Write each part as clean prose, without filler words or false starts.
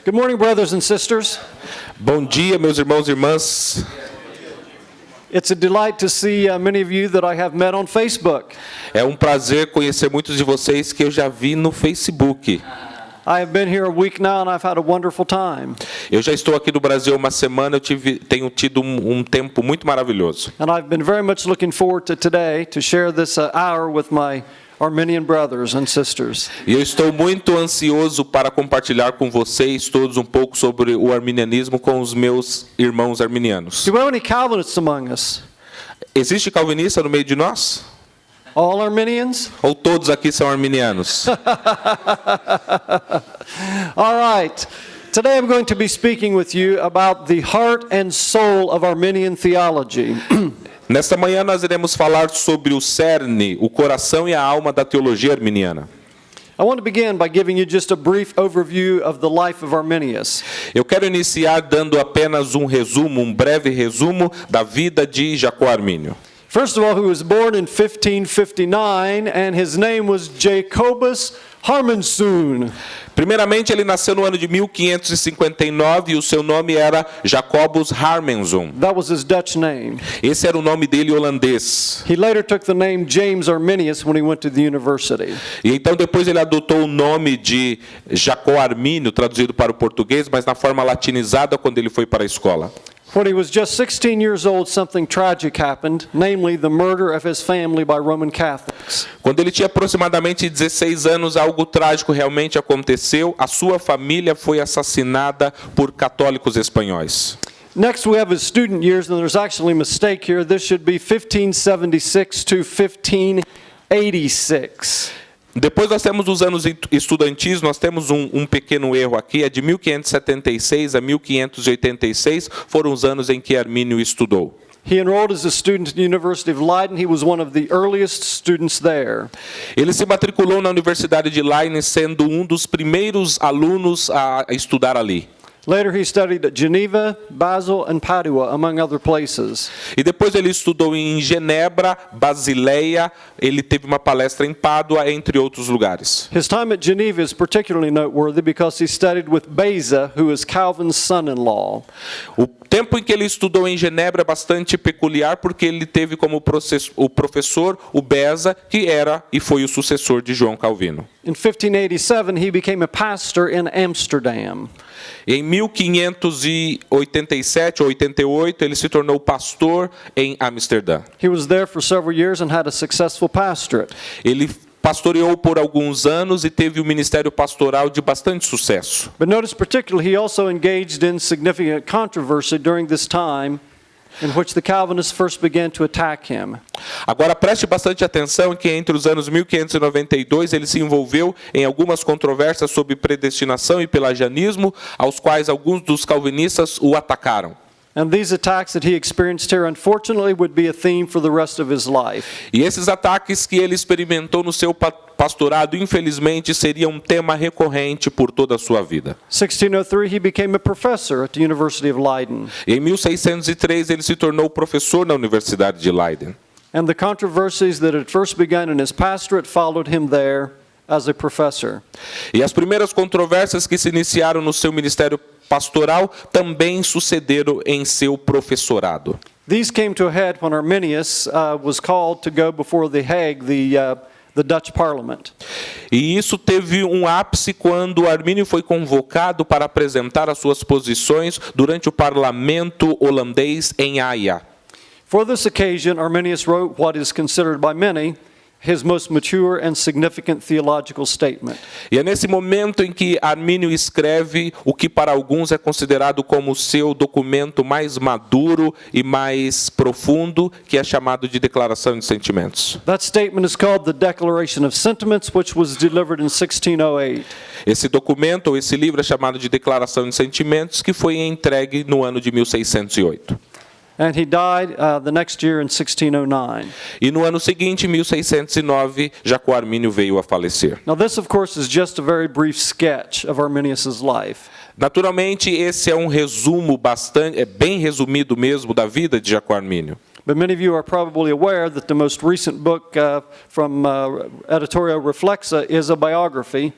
Good morning, brothers and sisters. Bom dia, meus irmãos e irmãs. It's a delight to see many of you that I have met on Facebook. É um prazer conhecer muitos de vocês que eu já vi no Facebook. I have been here a week now and I've had a wonderful time. Eu já estou aqui no Brasil há uma semana, tenho tido um tempo muito maravilhoso. And I've been very much looking forward to today to share this hour with my Armenian brothers and sisters. E eu estou muito ansioso para compartilhar com vocês todos um pouco sobre o arminianismo com os meus irmãos arminianos. Do we have any Calvinists among us? Existe calvinista no meio de nós? All Arminians? Ou todos aqui são arminianos? All right. Today I'm going to be speaking with you about the heart and soul of Arminian theology. Nesta manhã nós iremos falar sobre o cerne, o coração e a alma da teologia arminiana. I want to begin by giving you just a brief overview of the life of Arminius. Eu quero iniciar dando apenas um breve resumo da vida de Jacó Armínio. First of all, he was born in 1559 and his name was Jacobus Harmensoon. Primeiramente, ele nasceu no ano de 1559 e o seu nome era Jacobus Harmensoon. That was his Dutch name. Esse era o nome dele holandês. He later took the name James Arminius when he went to the university. E então depois ele adotou o nome de Jacó Armínio, traduzido para o português, mas na forma latinizada quando ele foi para a escola. When he was just 16 years old, something tragic happened, namely the murder of his family by Roman Catholics. Quando ele tinha aproximadamente 16 anos, algo trágico realmente aconteceu. A sua família foi assassinada por católicos espanhóis. Next, we have his student years, and there's actually a mistake here. This should be 1576 to 1586. Depois nós temos os anos estudantis, nós temos um pequeno erro aqui, é de 1576 a 1586, foram os anos em que Armínio estudou. He enrolled as a student at the University of Leiden. He was one of the earliest students there. Ele se matriculou na Universidade de Leiden, sendo um dos primeiros alunos a estudar ali. Later he studied at Geneva, Basel, and Padua, among other places. E depois ele estudou em Genebra, Basileia, ele teve uma palestra em Pádua, entre outros lugares. His time at Geneva is particularly noteworthy because he studied with Beza, who is Calvin's son-in-law. O tempo em que ele estudou em Genebra é bastante peculiar porque ele teve como o professor o Beza, que era e foi o sucessor de João Calvino. In 1587 he became a pastor in Amsterdam. Em 1587 ou 88 ele se tornou pastor em Amsterdã. He was there for several years and had a successful pastorate. Ele pastoreou por alguns anos e teve um ministério pastoral de bastante sucesso. But notice particularly he also engaged in significant controversy during this time in which the Calvinists first began to attack him. Agora preste bastante atenção que entre os anos 1592 ele se envolveu em algumas controvérsias sobre predestinação e pelagianismo, aos quais alguns dos calvinistas o atacaram. And these attacks that he experienced here, unfortunately, would be a theme for the rest of his life. E esses ataques que ele experimentou no seu pastorado, infelizmente, seriam um tema recorrente por toda a sua vida. 1603, he became a professor at the University of Leiden. Em 1603, ele se tornou professor na Universidade de Leiden. And the controversies that had first begun in his pastorate followed him there as a professor. E as primeiras controvérsias que se iniciaram no seu ministério pastoral também sucederam em seu professorado. These came to a head when Arminius was called to go before the Hague, the Dutch Parliament. E isso teve um ápice quando Armínio foi convocado para apresentar as suas posições durante o parlamento holandês em Haia. For this occasion, Arminius wrote what is considered by many his most mature and significant theological statement. E é nesse momento em que Armínio escreve o que para alguns é considerado como seu documento mais maduro e mais profundo, que é chamado de Declaração de Sentimentos. That statement is called the Declaration of Sentiments, which was delivered in 1608. Esse documento, ou esse livro, é chamado de Declaração de Sentimentos, que foi entregue no ano de 1608. And he died the next year in 1609. E no ano seguinte, 1609, Jacó Armínio veio a falecer. Now this, of course, is just a very brief sketch of Arminius' life. Naturalmente, esse é um resumo bem resumido mesmo da vida de Jacó Armínio. But many of you are probably aware that the most recent book from editorial Reflexa is a biography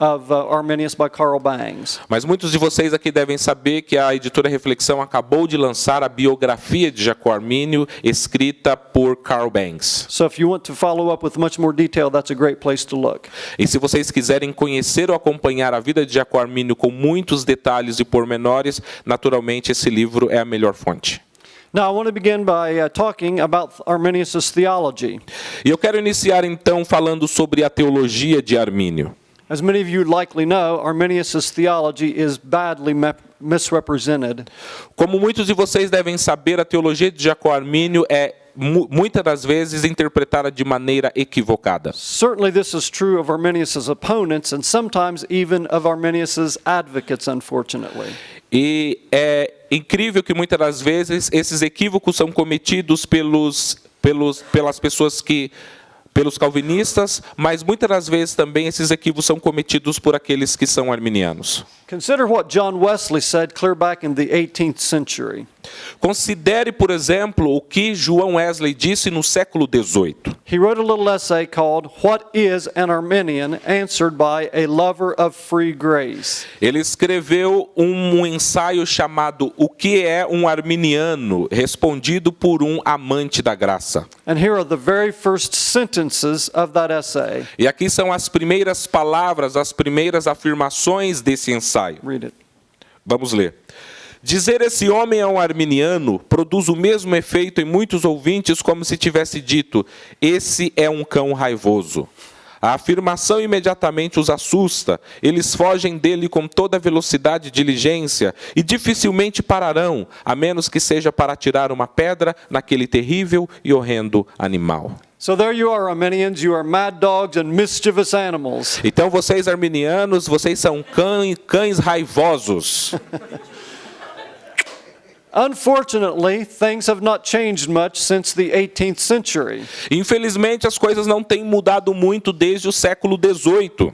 of Arminius by Carl Bangs. Mas muitos de vocês aqui devem saber que a editora Reflexão acabou de lançar a biografia de Jacó Armínio, escrita por Carl Bangs. So if you want to follow up with much more detail, that's a great place to look. E se vocês quiserem conhecer ou acompanhar a vida de Jacó Armínio com muitos detalhes e pormenores, naturalmente esse livro é a melhor fonte. Now I want to begin by talking about Arminius' theology. E eu quero iniciar então falando sobre a teologia de Armínio. As many of you likely know, Arminius' theology is badly misrepresented. Como muitos de vocês devem saber, a teologia de Jacó Armínio é muitas das vezes interpretada de maneira equivocada. Certainly this is true of Arminius' opponents and sometimes even of Arminius' advocates, unfortunately. E é incrível que muitas das vezes esses equívocos são cometidos pelas pessoas pelos calvinistas, mas muitas das vezes também esses equívocos são cometidos por aqueles que são arminianos. Consider what John Wesley said clear back in the 18th century. Considere, por exemplo, o que João Wesley disse no século XVIII. He wrote a little essay called What is an Arminian? Answered by a Lover of Free Grace. Ele escreveu um ensaio chamado O que é um arminiano? Respondido por um amante da graça. And here are the very first sentences of that essay. E aqui são as primeiras palavras, as primeiras afirmações desse ensaio. Read it. Vamos ler. Dizer esse homem é um arminiano produz o mesmo efeito em muitos ouvintes como se tivesse dito, esse é um cão raivoso. A afirmação imediatamente os assusta, eles fogem dele com toda velocidade e diligência e dificilmente pararão, a menos que seja para atirar uma pedra naquele terrível e horrendo animal. So there you are, Arminians, you are mad dogs and mischievous animals. Então vocês arminianos, vocês são cães raivosos. Unfortunately, things have not changed much since the 18th century. Infelizmente, as coisas não têm mudado muito desde o século XVIII.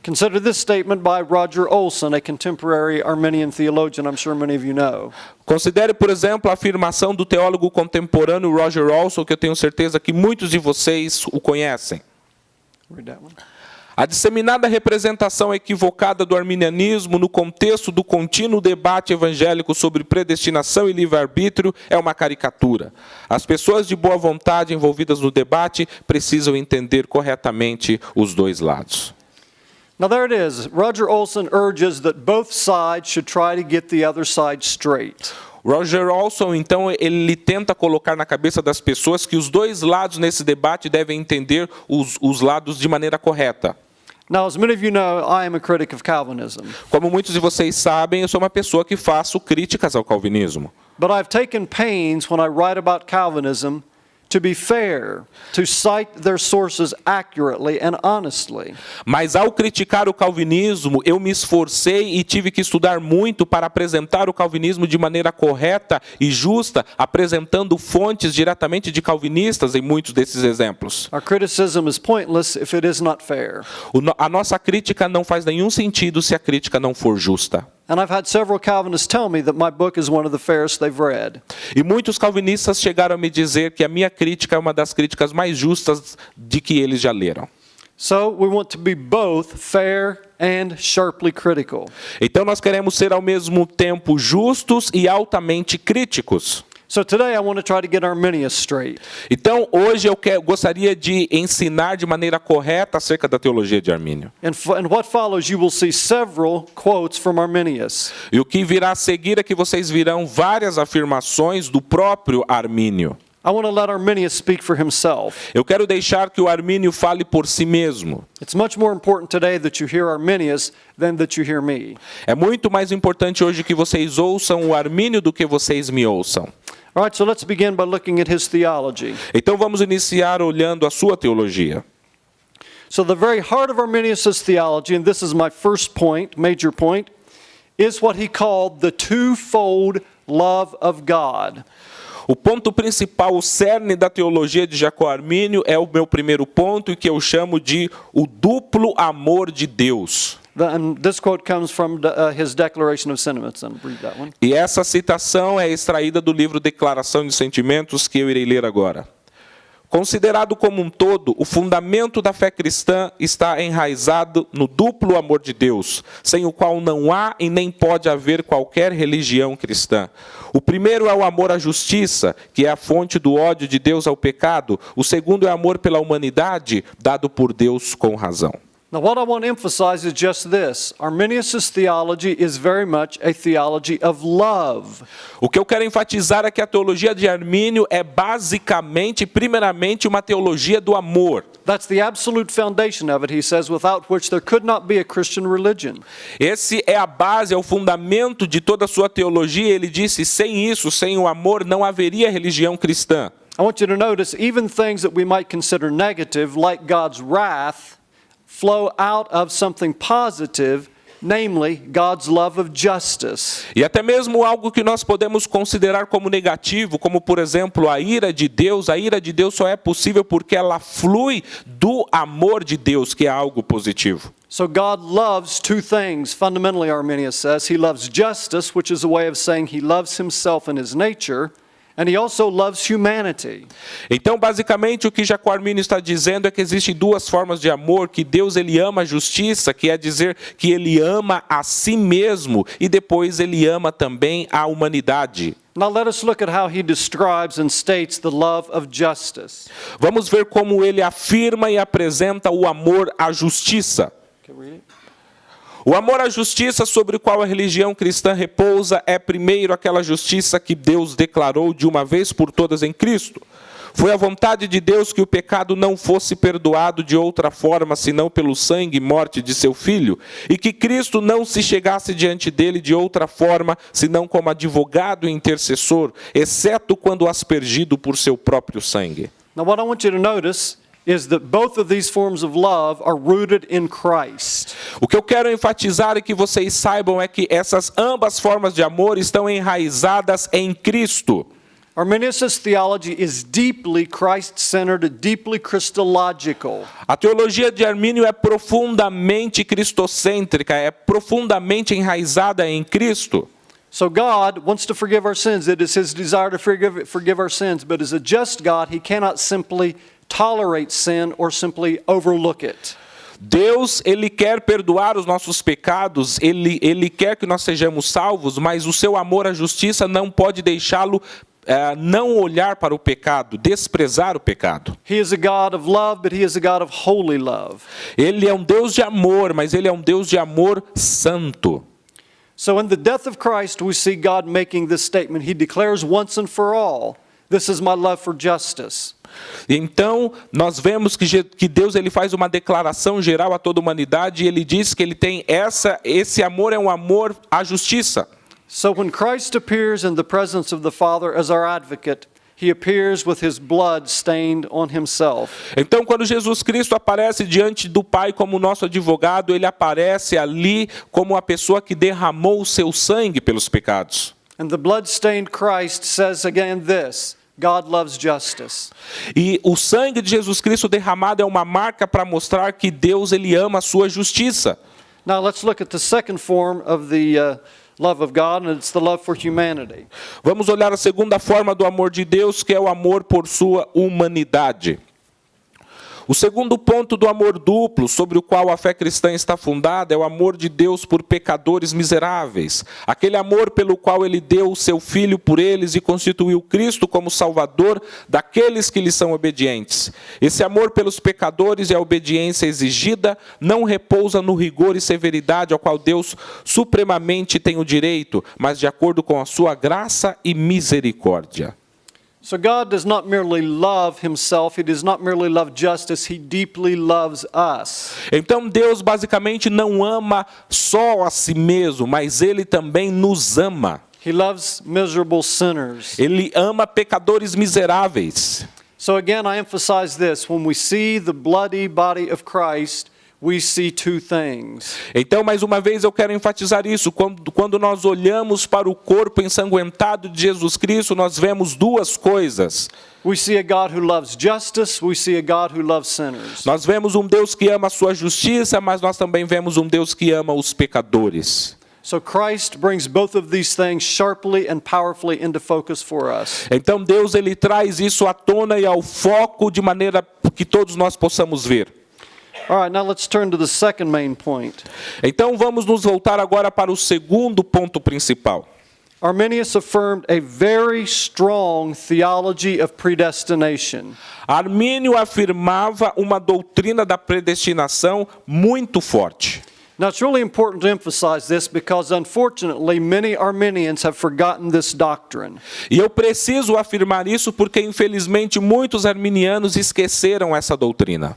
Consider this statement by Roger Olson, a contemporary Arminian theologian I'm sure many of you know. Considere, por exemplo, a afirmação do teólogo contemporâneo Roger Olson, que eu tenho certeza que muitos de vocês o conhecem. Read that one. A disseminada representação equivocada do arminianismo no contexto do contínuo debate evangélico sobre predestinação e livre-arbítrio é uma caricatura. As pessoas de boa vontade envolvidas no debate precisam entender corretamente os dois lados. Now there it is. Roger Olson urges that both sides should try to get the other side straight. Roger Olson, então, ele tenta colocar na cabeça das pessoas que os dois lados nesse debate devem entender os lados de maneira correta. Now, as many of you know, I am a critic of Calvinism. Como muitos de vocês sabem, eu sou uma pessoa que faço críticas ao calvinismo. But I've taken pains when I write about Calvinism to be fair, to cite their sources accurately and honestly. Mas ao criticar o calvinismo, eu me esforcei e tive que estudar muito para apresentar o calvinismo de maneira correta e justa, apresentando fontes diretamente de calvinistas em muitos desses exemplos. Our criticism is pointless if it is not fair. A nossa crítica não faz nenhum sentido se a crítica não for justa. And I've had several Calvinists tell me that my book is one of the fairest they've read. E muitos calvinistas chegaram a me dizer que a minha crítica é uma das críticas mais justas de que eles já leram. So we want to be both fair and sharply critical. Então nós queremos ser ao mesmo tempo justos e altamente críticos. So today I want to try to get Arminius straight. Então hoje eu gostaria de ensinar de maneira correta acerca da teologia de Armínio. And what follows, you will see several quotes from Arminius. E o que virá a seguir é que vocês virão várias afirmações do próprio Armínio. I want to let Arminius speak for himself. Eu quero deixar que o Armínio fale por si mesmo. It's much more important today that you hear Arminius than that you hear me. É muito mais importante hoje que vocês ouçam o Armínio do que vocês me ouçam. All right, so let's begin by looking at his theology. Então vamos iniciar olhando a sua teologia. So the very heart of Arminius' theology, and this is my first point, major point, is what he called the twofold love of God. O ponto principal, o cerne da teologia de Jacó Armínio é o meu primeiro ponto e que eu chamo de o duplo amor de Deus. And this quote comes from his Declaration of Sentiments. And read that one. E essa citação é extraída do livro Declaração de Sentimentos que eu irei ler agora. Considerado como um todo, o fundamento da fé cristã está enraizado no duplo amor de Deus, sem o qual não há e nem pode haver qualquer religião cristã. O primeiro é o amor à justiça, que é a fonte do ódio de Deus ao pecado. O segundo é o amor pela humanidade, dado por Deus com razão. Now, what I want to emphasize is just this. Arminius' theology is very much a theology of love. O que eu quero enfatizar é que a teologia de Armínio é basicamente, primeiramente, uma teologia do amor. That's the absolute foundation of it, he says, without which there could not be a Christian religion. Esse é a base, é o fundamento de toda a sua teologia. Ele disse, sem isso, sem o amor, não haveria religião cristã. I want you to notice even things that we might consider negative, like God's wrath, flow out of something positive, namely God's love of justice. E até mesmo algo que nós podemos considerar como negativo, como por exemplo a ira de Deus só é possível porque ela flui do amor de Deus, que é algo positivo. So God loves two things, fundamentally Arminius says. He loves justice, which is a way of saying he loves himself and his nature, and he also loves humanity. Então, basicamente, o que Jacó Armínio está dizendo é que existem duas formas de amor, que Deus ele ama a justiça, que é dizer que ele ama a si mesmo, e depois ele ama também a humanidade. Now let us look at how he describes and states the love of justice. Vamos ver como ele afirma e apresenta o amor à justiça. Can we read it? O amor à justiça sobre o qual a religião cristã repousa é primeiro aquela justiça que Deus declarou de uma vez por todas em Cristo. Foi a vontade de Deus que o pecado não fosse perdoado de outra forma, senão pelo sangue e morte de seu Filho, e que Cristo não se chegasse diante dele de outra forma, senão como advogado e intercessor, exceto quando aspergido por seu próprio sangue. Now what I want you to notice is that both of these forms of love are rooted in Christ. O que eu quero enfatizar e que vocês saibam é que essas ambas formas de amor estão enraizadas em Cristo. Arminius' theology is deeply Christ-centered, deeply Christological. A teologia de Armínio é profundamente cristocêntrica, é profundamente enraizada em Cristo. So God wants to forgive our sins. It is his desire to forgive our sins, but as a just God, he cannot simply tolerate sin or simply overlook it. Deus, ele quer perdoar os nossos pecados, ele quer que nós sejamos salvos, mas o seu amor à justiça não pode deixá-lo não olhar para o pecado, desprezar o pecado. He is a God of love, but he is a God of holy love. Ele é um Deus de amor, mas ele é um Deus de amor santo. So in the death of Christ, we see God making this statement. He declares once and for all, this is my love for justice. Então, nós vemos que Deus ele faz uma declaração geral a toda a humanidade e ele diz que ele tem esse amor é um amor à justiça. So when Christ appears in the presence of the Father as our advocate, he appears with his blood stained on himself. Então, quando Jesus Cristo aparece diante do Pai como nosso advogado, ele aparece ali como a pessoa que derramou o seu sangue pelos pecados. And the blood-stained Christ says again this, God loves justice. E o sangue de Jesus Cristo derramado é uma marca para mostrar que Deus ele ama a sua justiça. Now let's look at the second form of the love of God, and it's the love for humanity. Vamos olhar a segunda forma do amor de Deus, que é o amor por sua humanidade. O segundo ponto do amor duplo, sobre o qual a fé cristã está fundada, é o amor de Deus por pecadores miseráveis. Aquele amor pelo qual ele deu o seu Filho por eles e constituiu Cristo como Salvador daqueles que lhe são obedientes. Esse amor pelos pecadores e a obediência exigida não repousa no rigor e severidade ao qual Deus supremamente tem o direito, mas de acordo com a sua graça e misericórdia. So God does not merely love himself, he does not merely love justice, he deeply loves us. Então Deus basicamente não ama só a si mesmo, mas ele também nos ama. He loves miserable sinners. Ele ama pecadores miseráveis. So again, I emphasize this. When we see the bloody body of Christ, we see two things. Então, mais uma vez, eu quero enfatizar isso. Quando nós olhamos para o corpo ensanguentado de Jesus Cristo, nós vemos duas coisas. We see a God who loves justice, we see a God who loves sinners. Nós vemos um Deus que ama a sua justiça, mas nós também vemos um Deus que ama os pecadores. So Christ brings both of these things sharply and powerfully into focus for us. Então Deus ele traz isso à tona e ao foco de maneira que todos nós possamos ver. All right, now let's turn to the second main point. Então vamos nos voltar agora para o segundo ponto principal. Arminius affirmed a very strong theology of predestination. Armínio afirmava uma doutrina da predestinação muito forte. Now, it's really important to emphasize this because, unfortunately, many Arminians have forgotten this doctrine. E eu preciso afirmar isso porque, infelizmente, muitos arminianos esqueceram essa doutrina.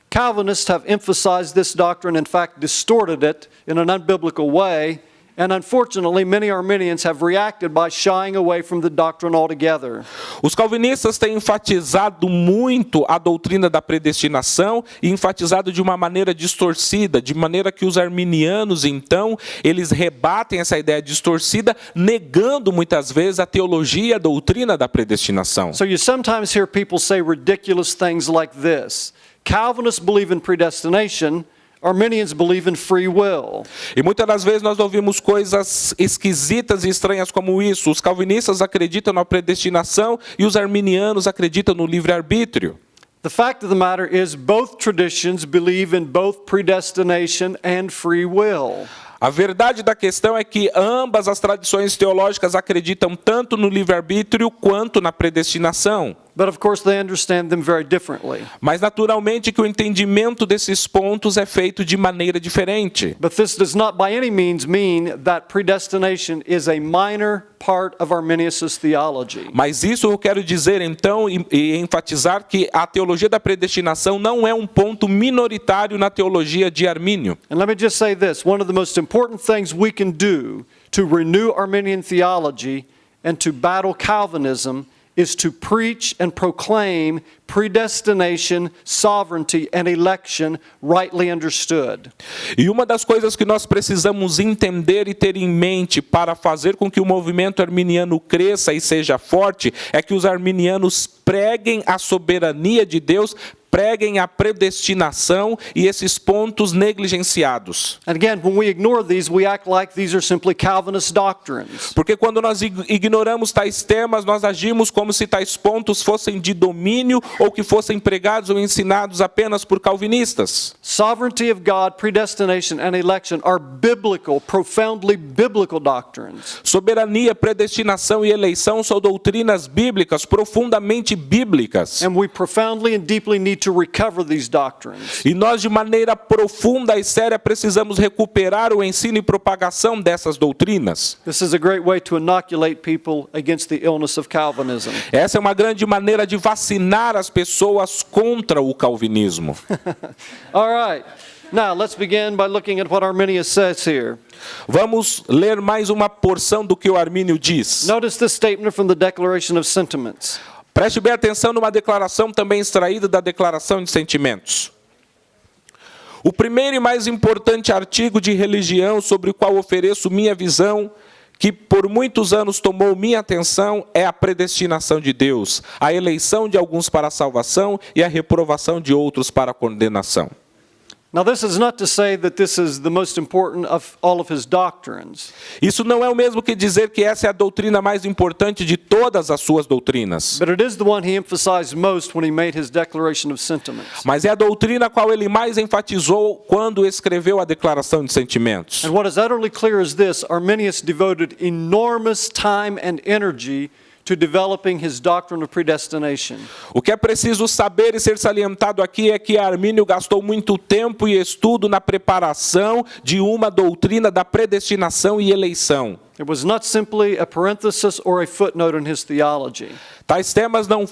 Calvinists have emphasized this doctrine, in fact, distorted it in an unbiblical way, and unfortunately, many Arminians have reacted by shying away from the doctrine altogether. Os calvinistas têm enfatizado muito a doutrina da predestinação e enfatizado de uma maneira distorcida, de maneira que os arminianos, então, eles rebatem essa ideia distorcida, negando muitas vezes a teologia e a doutrina da predestinação. So you sometimes hear people say ridiculous things like this. Calvinists believe in predestination, Arminians believe in free will. E muitas das vezes nós ouvimos coisas esquisitas e estranhas como isso. Os calvinistas acreditam na predestinação e os arminianos acreditam no livre-arbítrio. The fact of the matter is both traditions believe in both predestination and free will. A verdade da questão é que ambas as tradições teológicas acreditam tanto no livre-arbítrio quanto na predestinação. But of course they understand them very differently. Mas naturalmente que o entendimento desses pontos é feito de maneira diferente. But this does not by any means mean that predestination is a minor part of Arminius' theology. Mas isso eu quero dizer então e enfatizar que a teologia da predestinação não é um ponto minoritário na teologia de Armínio. And let me just say this, one of the most important things we can do to renew Arminian theology and to battle Calvinism is to preach and proclaim predestination, sovereignty, and election rightly understood. E uma das coisas que nós precisamos entender e ter em mente para fazer com que o movimento arminiano cresça e seja forte é que os arminianos preguem a soberania de Deus, preguem a predestinação e esses pontos negligenciados. And again, when we ignore these, we act like these are simply Calvinist doctrines. Porque quando nós ignoramos tais temas, nós agimos como se tais pontos fossem de domínio ou que fossem pregados ou ensinados apenas por calvinistas. Sovereignty of God, predestination, and election are biblical, profoundly biblical doctrines. Soberania, predestinação e eleição são doutrinas bíblicas, profundamente bíblicas. And we profoundly and deeply need to recover these doctrines. E nós, de maneira profunda e séria, precisamos recuperar o ensino e propagação dessas doutrinas. This is a great way to inoculate people against the illness of Calvinism. Essa é uma grande maneira de vacinar as pessoas contra o calvinismo. All right. Now, let's begin by looking at what Arminius says here. Vamos ler mais uma porção do que o Armínio diz. Notice this statement from the Declaration of Sentiments. Preste bem atenção numa declaração também extraída da Declaração de Sentimentos. O primeiro e mais importante artigo de religião sobre o qual ofereço minha visão, que por muitos anos tomou minha atenção, é a predestinação de Deus, a eleição de alguns para a salvação e a reprovação de outros para a condenação. Now, this is not to say that this is the most important of all of his doctrines. Isso não é o mesmo que dizer que essa é a doutrina mais importante de todas as suas doutrinas. But it is the one he emphasized most when he made his Declaration of Sentiments. Mas é a doutrina a qual ele mais enfatizou quando escreveu a Declaração de Sentimentos. And what is utterly clear is this: Arminius devoted enormous time and energy to developing his doctrine of predestination. O que é preciso saber e ser salientado aqui é que Armínio gastou muito tempo e estudo na preparação de uma doutrina da predestinação e eleição. It was not simply a parenthesis or a footnote in his theology. Tais temas não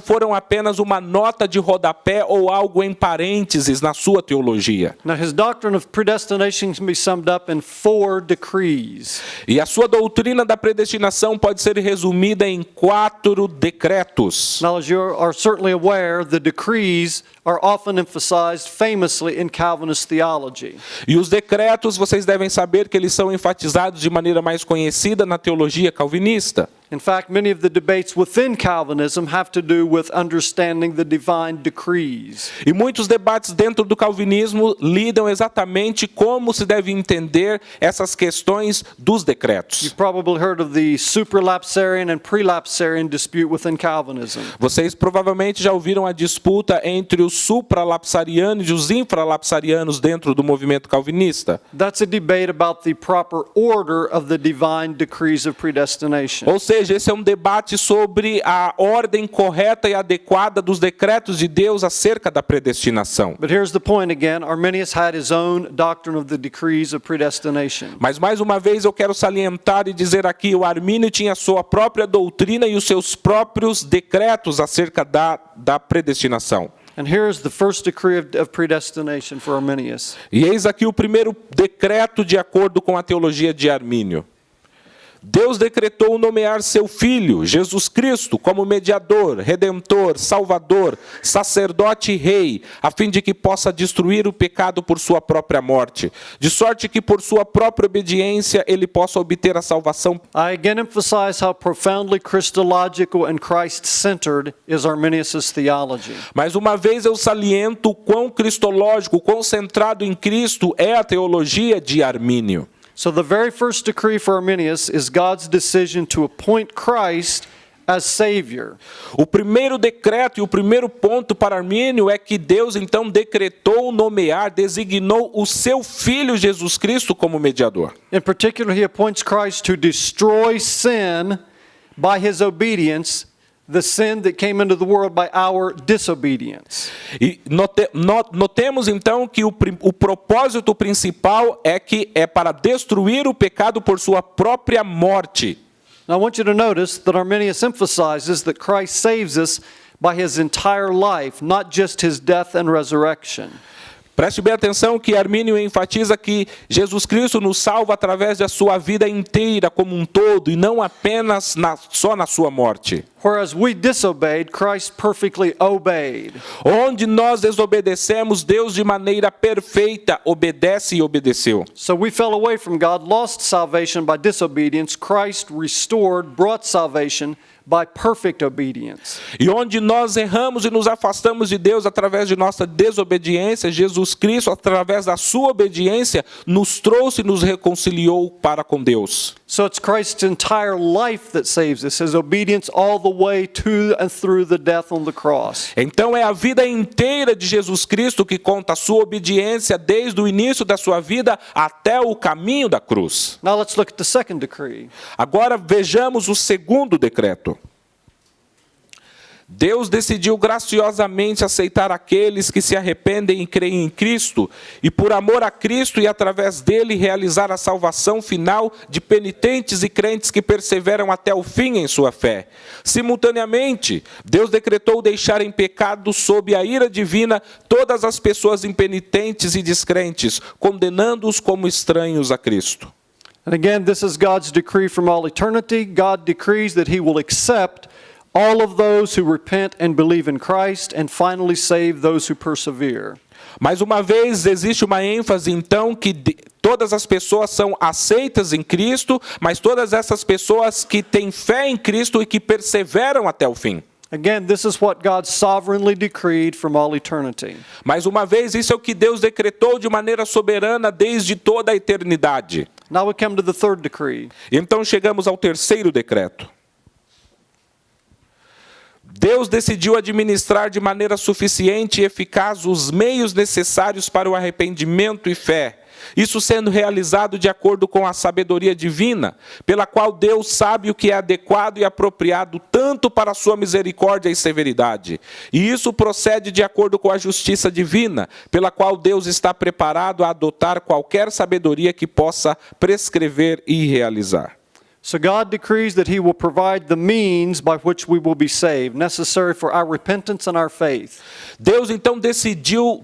foram apenas uma nota de rodapé ou algo em parênteses na sua teologia. Now, his doctrine of predestination can be summed up in 4 decrees. E a sua doutrina da predestinação pode ser resumida em 4 decretos. Now, as you are certainly aware, the decrees are often emphasized famously in Calvinist theology. E os decretos, vocês devem saber que eles são enfatizados de maneira mais conhecida na teologia calvinista. In fact, many of the debates within Calvinism have to do with understanding the divine decrees. E muitos debates dentro do calvinismo lidam exatamente como se deve entender essas questões dos decretos. You've probably heard of the supralapsarian and prelapsarian dispute within Calvinism. Vocês provavelmente já ouviram a disputa entre os supralapsarianos e os infralapsarianos dentro do movimento calvinista. That's a debate about the proper order of the divine decrees of predestination. Ou seja, esse é um debate sobre a ordem correta e adequada dos decretos de Deus acerca da predestinação. But here's the point again. Arminius had his own doctrine of the decrees of predestination. Mas mais uma vez eu quero salientar e dizer aqui, o Armínio tinha a sua própria doutrina e os seus próprios decretos acerca da predestinação. And here's the first decree of predestination for Arminius. E eis aqui o primeiro decreto de acordo com a teologia de Armínio. Deus decretou nomear seu Filho, Jesus Cristo, como mediador, redentor, salvador, sacerdote e rei, a fim de que possa destruir o pecado por sua própria morte, de sorte que por sua própria obediência ele possa obter a salvação. I again emphasize how profoundly Christological and Christ-centered is Arminius' theology. Mais uma vez eu saliento o quão cristológico, quão centrado em Cristo é a teologia de Armínio. So the very first decree for Arminius is God's decision to appoint Christ as Savior. O primeiro decreto e o primeiro ponto para Armínio é que Deus então decretou nomear, designou o seu Filho Jesus Cristo como mediador. In particular, he appoints Christ to destroy sin by his obedience, the sin that came into the world by our disobedience. E notemos então que o propósito principal é para destruir o pecado por sua própria morte. Now I want you to notice that Arminius emphasizes that Christ saves us by his entire life, not just his death and resurrection. Preste bem atenção que Armínio enfatiza que Jesus Cristo nos salva através da sua vida inteira como um todo e não apenas só na sua morte. Whereas we disobeyed, Christ perfectly obeyed. Onde nós desobedecemos, Deus de maneira perfeita obedece e obedeceu. So we fell away from God, lost salvation by disobedience. Christ restored, brought salvation by perfect obedience. E onde nós erramos e nos afastamos de Deus através de nossa desobediência, Jesus Cristo, através da sua obediência, nos trouxe e nos reconciliou para com Deus. So it's Christ's entire life that saves us, his obedience all the way to and through the death on the cross. Então é a vida inteira de Jesus Cristo que conta a sua obediência desde o início da sua vida até o caminho da cruz. Now let's look at the second decree. Agora vejamos o segundo decreto. Deus decidiu graciosamente aceitar aqueles que se arrependem e creem em Cristo, e por amor a Cristo e através dele realizar a salvação final de penitentes e crentes que perseveram até o fim em sua fé. Simultaneamente, Deus decretou deixar em pecado sob a ira divina todas as pessoas impenitentes e descrentes, condenando-os como estranhos a Cristo. And again, this is God's decree from all eternity. God decrees that he will accept all of those who repent and believe in Christ, and finally save those who persevere. Mais uma vez, existe uma ênfase, então, que todas as pessoas são aceitas em Cristo, mas todas essas pessoas que têm fé em Cristo e que perseveram até o fim. Again, this is what God sovereignly decreed from all eternity. Mais uma vez, isso é o que Deus decretou de maneira soberana desde toda a eternidade. Now we come to the third decree. Então chegamos ao terceiro decreto. Deus decidiu administrar de maneira suficiente e eficaz os meios necessários para o arrependimento e fé, isso sendo realizado de acordo com a sabedoria divina, pela qual Deus sabe o que é adequado e apropriado tanto para a sua misericórdia e severidade. E isso procede de acordo com a justiça divina, pela qual Deus está preparado a adotar qualquer sabedoria que possa prescrever e realizar. So God decrees that he will provide the means by which we will be saved, necessary for our repentance and our faith. Deus então decidiu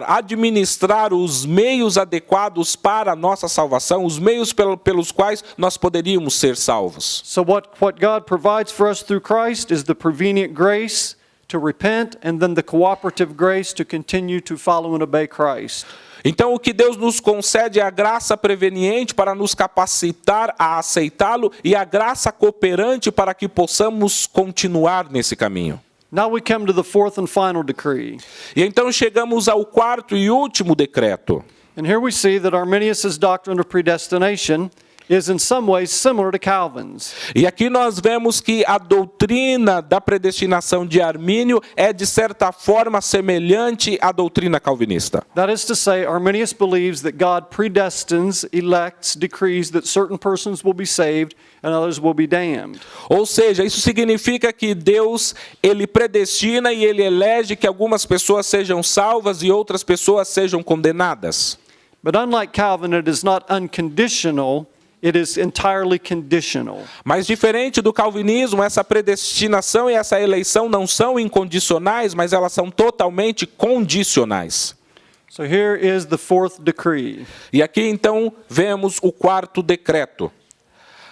administrar os meios adequados para a nossa salvação, os meios pelos quais nós poderíamos ser salvos. So what God provides for us through Christ is the prevenient grace to repent and then the cooperative grace to continue to follow and obey Christ. Então, o que Deus nos concede é a graça preveniente para nos capacitar a aceitá-lo e a graça cooperante para que possamos continuar nesse caminho. Now we come to the fourth and final decree. E então chegamos ao quarto e último decreto. And here we see that Arminius' doctrine of predestination is in some ways similar to Calvin's. E aqui nós vemos que a doutrina da predestinação de Armínio é, de certa forma, semelhante à doutrina calvinista. That is to say, Arminius believes that God predestines, elects, decrees that certain persons will be saved and others will be damned. Ou seja, isso significa que Deus, ele predestina e ele elege que algumas pessoas sejam salvas e outras pessoas sejam condenadas. But unlike Calvin, it is not unconditional, it is entirely conditional. Mas diferente do calvinismo, essa predestinação e essa eleição não são incondicionais, mas elas são totalmente condicionais. So here is the fourth decree. E aqui então vemos o quarto decreto.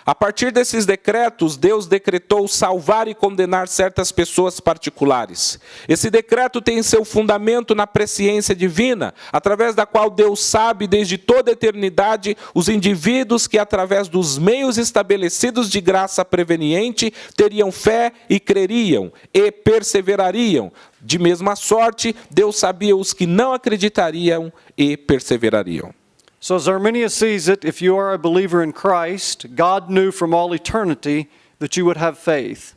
A partir desses decretos, Deus decretou salvar e condenar certas pessoas particulares. Esse decreto tem seu fundamento na presciência divina, através da qual Deus sabe desde toda a eternidade os indivíduos que, através dos meios estabelecidos de graça preveniente, teriam fé e creriam e perseverariam. De mesma sorte, Deus sabia os que não acreditariam e perseverariam. So as Arminius sees it, if you are a believer in Christ, God knew from all eternity that you would have faith.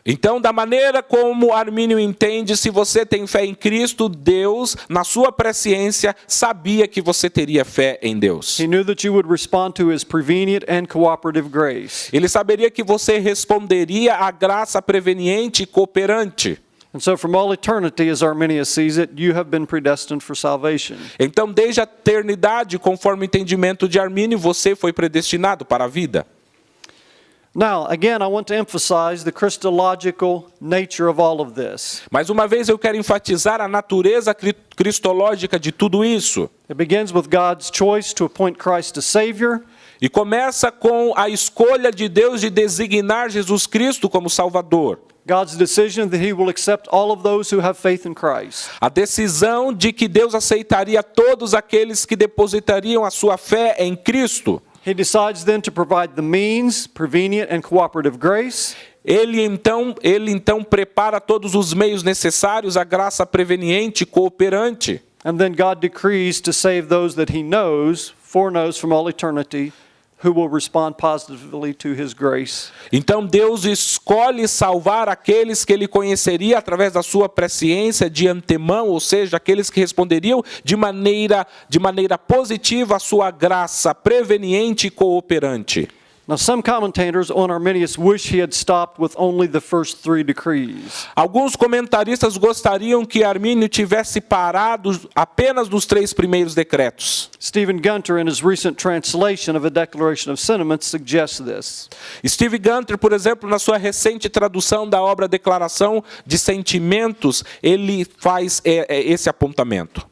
Então, da maneira como Armínio entende, se você tem fé em Cristo, Deus, na sua presciência, sabia que você teria fé em Deus. He knew that you would respond to his prevenient and cooperative grace. Ele saberia que você responderia à graça preveniente e cooperante. And so from all eternity, as Arminius sees it, you have been predestined for salvation. Então, desde a eternidade, conforme o entendimento de Armínio, você foi predestinado para a vida. Now, again, I want to emphasize the Christological nature of all of this. Mais uma vez, eu quero enfatizar a natureza cristológica de tudo isso. It begins with God's choice to appoint Christ as Savior. E começa com a escolha de Deus de designar Jesus Cristo como Salvador. God's decision that he will accept all of those who have faith in Christ. A decisão de que Deus aceitaria todos aqueles que depositariam a sua fé em Cristo. He decides then to provide the means, prevenient and cooperative grace. Ele então prepara todos os meios necessários, a graça preveniente e cooperante. And then God decrees to save those that he knows, foreknows from all eternity, who will respond positively to his grace. Então Deus escolhe salvar aqueles que ele conheceria através da sua presciência de antemão, ou seja, aqueles que responderiam de maneira positiva à sua graça preveniente e cooperante. Now, some commentators on Arminius wish he had stopped with only the first three decrees. Alguns comentaristas gostariam que Armínio tivesse parado apenas nos 3 primeiros decretos. Stephen Gunter, in his recent translation of a Declaration of Sentiments, suggests this. Steve Gunter, por exemplo, na sua recente tradução da obra Declaração de Sentimentos, ele faz esse apontamento.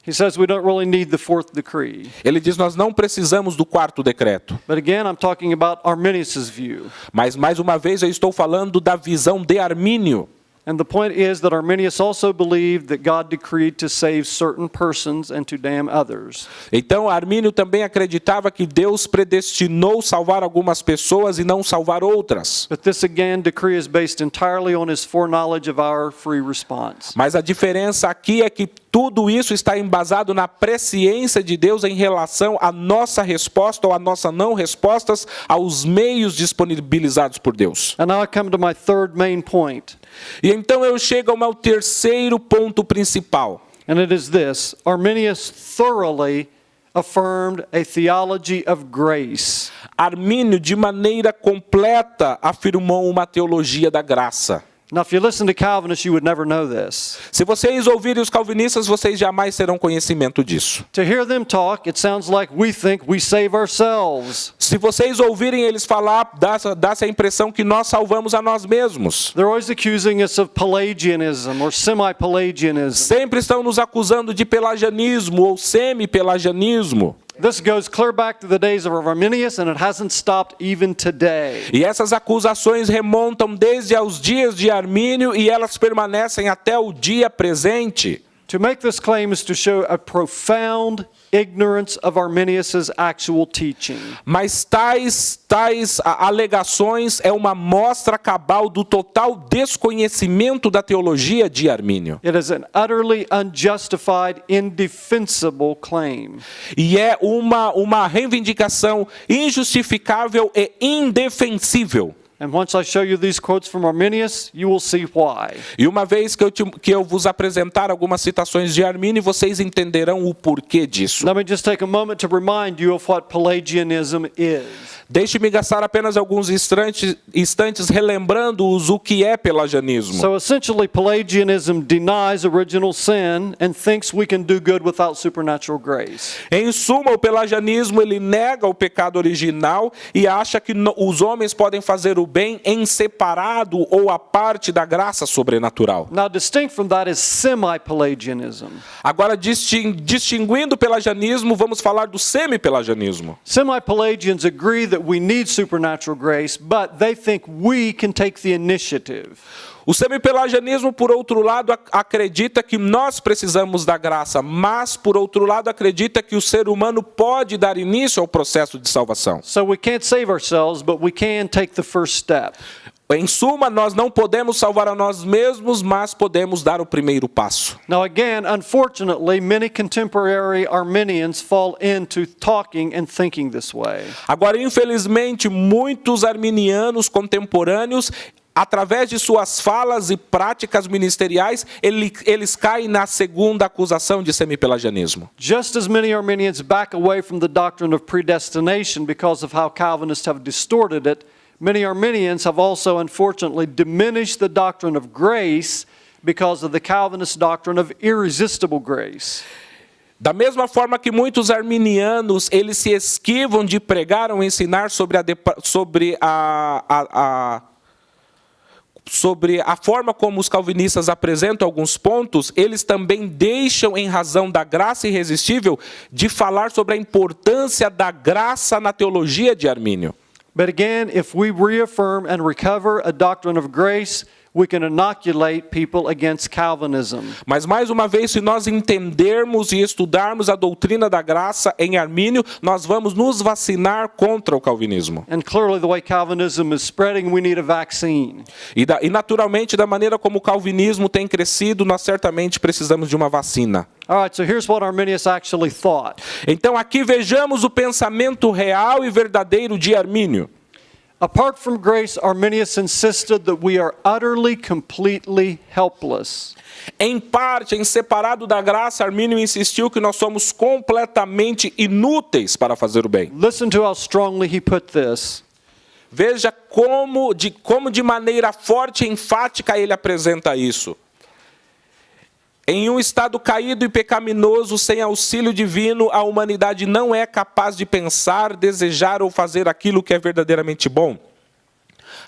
He says we don't really need the fourth decree. Ele diz, nós não precisamos do 4º decreto. But again, I'm talking about Arminius' view. Mas, mais uma vez, eu estou falando da visão de Armínio. And the point is that Arminius also believed that God decreed to save certain persons and to damn others. Então, Armínio também acreditava que Deus predestinou salvar algumas pessoas e não salvar outras. But this again decree is based entirely on his foreknowledge of our free response. Mas a diferença aqui é que tudo isso está embasado na presciência de Deus em relação à nossa resposta ou à nossa não respostas aos meios disponibilizados por Deus. And now I come to my third main point. E então eu chego ao meu 3º ponto principal. And it is this: Arminius thoroughly affirmed a theology of grace. Armínio, de maneira completa, afirmou uma teologia da graça. Now, if you listen to Calvinists, you would never know this. Se vocês ouvirem os calvinistas, vocês jamais terão conhecimento disso. To hear them talk, it sounds like we think we save ourselves. Se vocês ouvirem eles falar, dá-se a impressão que nós salvamos a nós mesmos. They're always accusing us of Pelagianism or semi-Pelagianism. Sempre estão nos acusando de pelagianismo ou semi-pelagianismo. This goes clear back to the days of Arminius, and it hasn't stopped even today. E essas acusações remontam desde aos dias de Armínio e elas permanecem até o dia presente. To make this claim is to show a profound ignorance of Arminius' actual teaching. Mas tais alegações é uma mostra cabal do total desconhecimento da teologia de Armínio. It is an utterly unjustified, indefensible claim. E é uma reivindicação injustificável e indefensível. And once I show you these quotes from Arminius, you will see why. E uma vez que eu vos apresentar algumas citações de Armínio, vocês entenderão o porquê disso. Let me just take a moment to remind you of what Pelagianism is. Deixe-me gastar apenas alguns instantes relembrando-os o que é pelagianismo. So essentially, Pelagianism denies original sin and thinks we can do good without supernatural grace. Em suma, o pelagianismo ele nega o pecado original e acha que os homens podem fazer o bem em separado ou a parte da graça sobrenatural. Now, distinct from that is semi-Pelagianism. Agora, distinguindo o pelagianismo, vamos falar do semi-pelagianismo. Semi-Pelagians agree that we need supernatural grace, but they think we can take the initiative. O semi-pelagianismo, por outro lado, acredita que nós precisamos da graça, mas, por outro lado, acredita que o ser humano pode dar início ao processo de salvação. So we can't save ourselves, but we can take the first step. Em suma, nós não podemos salvar a nós mesmos, mas podemos dar o primeiro passo. Now again, unfortunately, many contemporary Arminians fall into talking and thinking this way. Agora, infelizmente, muitos arminianos contemporâneos, através de suas falas e práticas ministeriais, eles caem na segunda acusação de semipelagianismo. Just as many Arminians back away from the doctrine of predestination because of how Calvinists have distorted it, many Arminians have also unfortunately diminished the doctrine of grace because of the Calvinist doctrine of irresistible grace. Da mesma forma que muitos arminianos, eles se esquivam de pregar ou ensinar sobre a forma como os calvinistas apresentam alguns pontos, eles também deixam, em razão da graça irresistível, de falar sobre a importância da graça na teologia de Armínio. But again, if we reaffirm and recover a doctrine of grace, we can inoculate people against Calvinism. Mas, mais uma vez, se nós entendermos e estudarmos a doutrina da graça em Armínio, nós vamos nos vacinar contra o calvinismo. And clearly the way Calvinism is spreading, we need a vaccine. E naturalmente, da maneira como o calvinismo tem crescido, nós certamente precisamos de uma vacina. All right, so here's what Arminius actually thought. Então, aqui vejamos o pensamento real e verdadeiro de Armínio. Apart from grace, Arminius insisted that we are utterly, completely helpless. Em parte, em separado da graça, Armínio insistiu que nós somos completamente inúteis para fazer o bem. Listen to how strongly he put this. Veja como de maneira forte e enfática ele apresenta isso. Em um estado caído e pecaminoso, sem auxílio divino, a humanidade não é capaz de pensar, desejar ou fazer aquilo que é verdadeiramente bom.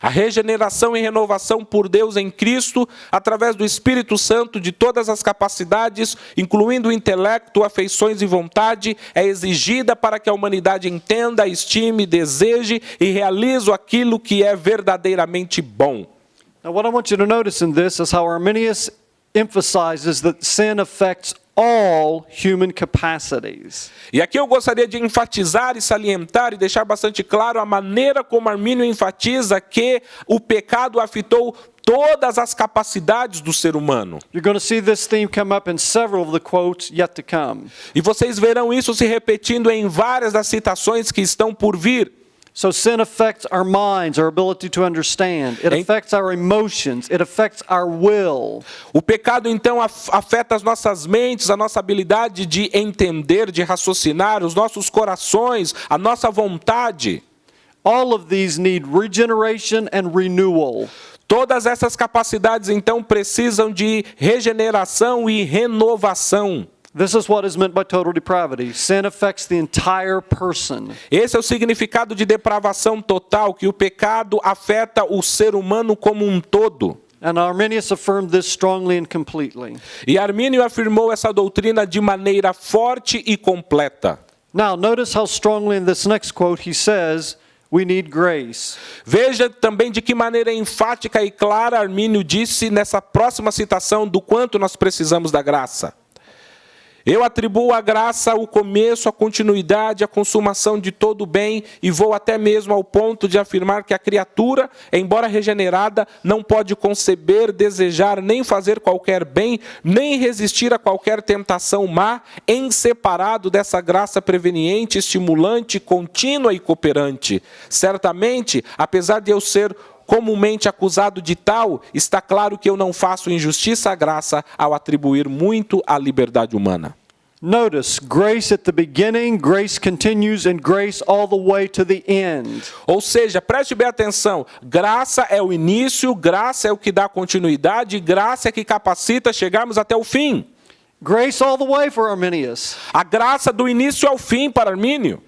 A regeneração e renovação por Deus em Cristo, através do Espírito Santo de todas as capacidades, incluindo o intelecto, afeições e vontade, é exigida para que a humanidade entenda, estime, deseje e realize aquilo que é verdadeiramente bom. Now what I want you to notice in this is how Arminius emphasizes that sin affects all human capacities. E aqui eu gostaria de enfatizar e salientar e deixar bastante claro a maneira como Armínio enfatiza que o pecado afetou todas as capacidades do ser humano. You're going to see this theme come up in several of the quotes yet to come. E vocês verão isso se repetindo em várias das citações que estão por vir. So sin affects our minds, our ability to understand. It affects our emotions. It affects our will. O pecado, então, afeta as nossas mentes, a nossa habilidade de entender, de raciocinar, os nossos corações, a nossa vontade. All of these need regeneration and renewal. Todas essas capacidades, então, precisam de regeneração e renovação. This is what is meant by total depravity. Sin affects the entire person. Esse é o significado de depravação total, que o pecado afeta o ser humano como um todo. And Arminius affirmed this strongly and completely. E Armínio afirmou essa doutrina de maneira forte e completa. Now, notice how strongly in this next quote he says, we need grace. Veja também de que maneira enfática e clara Armínio disse nessa próxima citação do quanto nós precisamos da graça. Eu atribuo à graça o começo, a continuidade, a consumação de todo o bem e vou até mesmo ao ponto de afirmar que a criatura, embora regenerada, não pode conceber, desejar, nem fazer qualquer bem, nem resistir a qualquer tentação má, em separado dessa graça preveniente, estimulante, contínua e cooperante. Certamente, apesar de eu ser comumente acusado de tal, está claro que eu não faço injustiça à graça ao atribuir muito à liberdade humana. Notice, grace at the beginning, grace continues, and grace all the way to the end. Ou seja, preste bem atenção, graça é o início, graça é o que dá continuidade, graça é que capacita chegarmos até o fim. Grace all the way for Arminius. A graça do início ao fim para Armínio.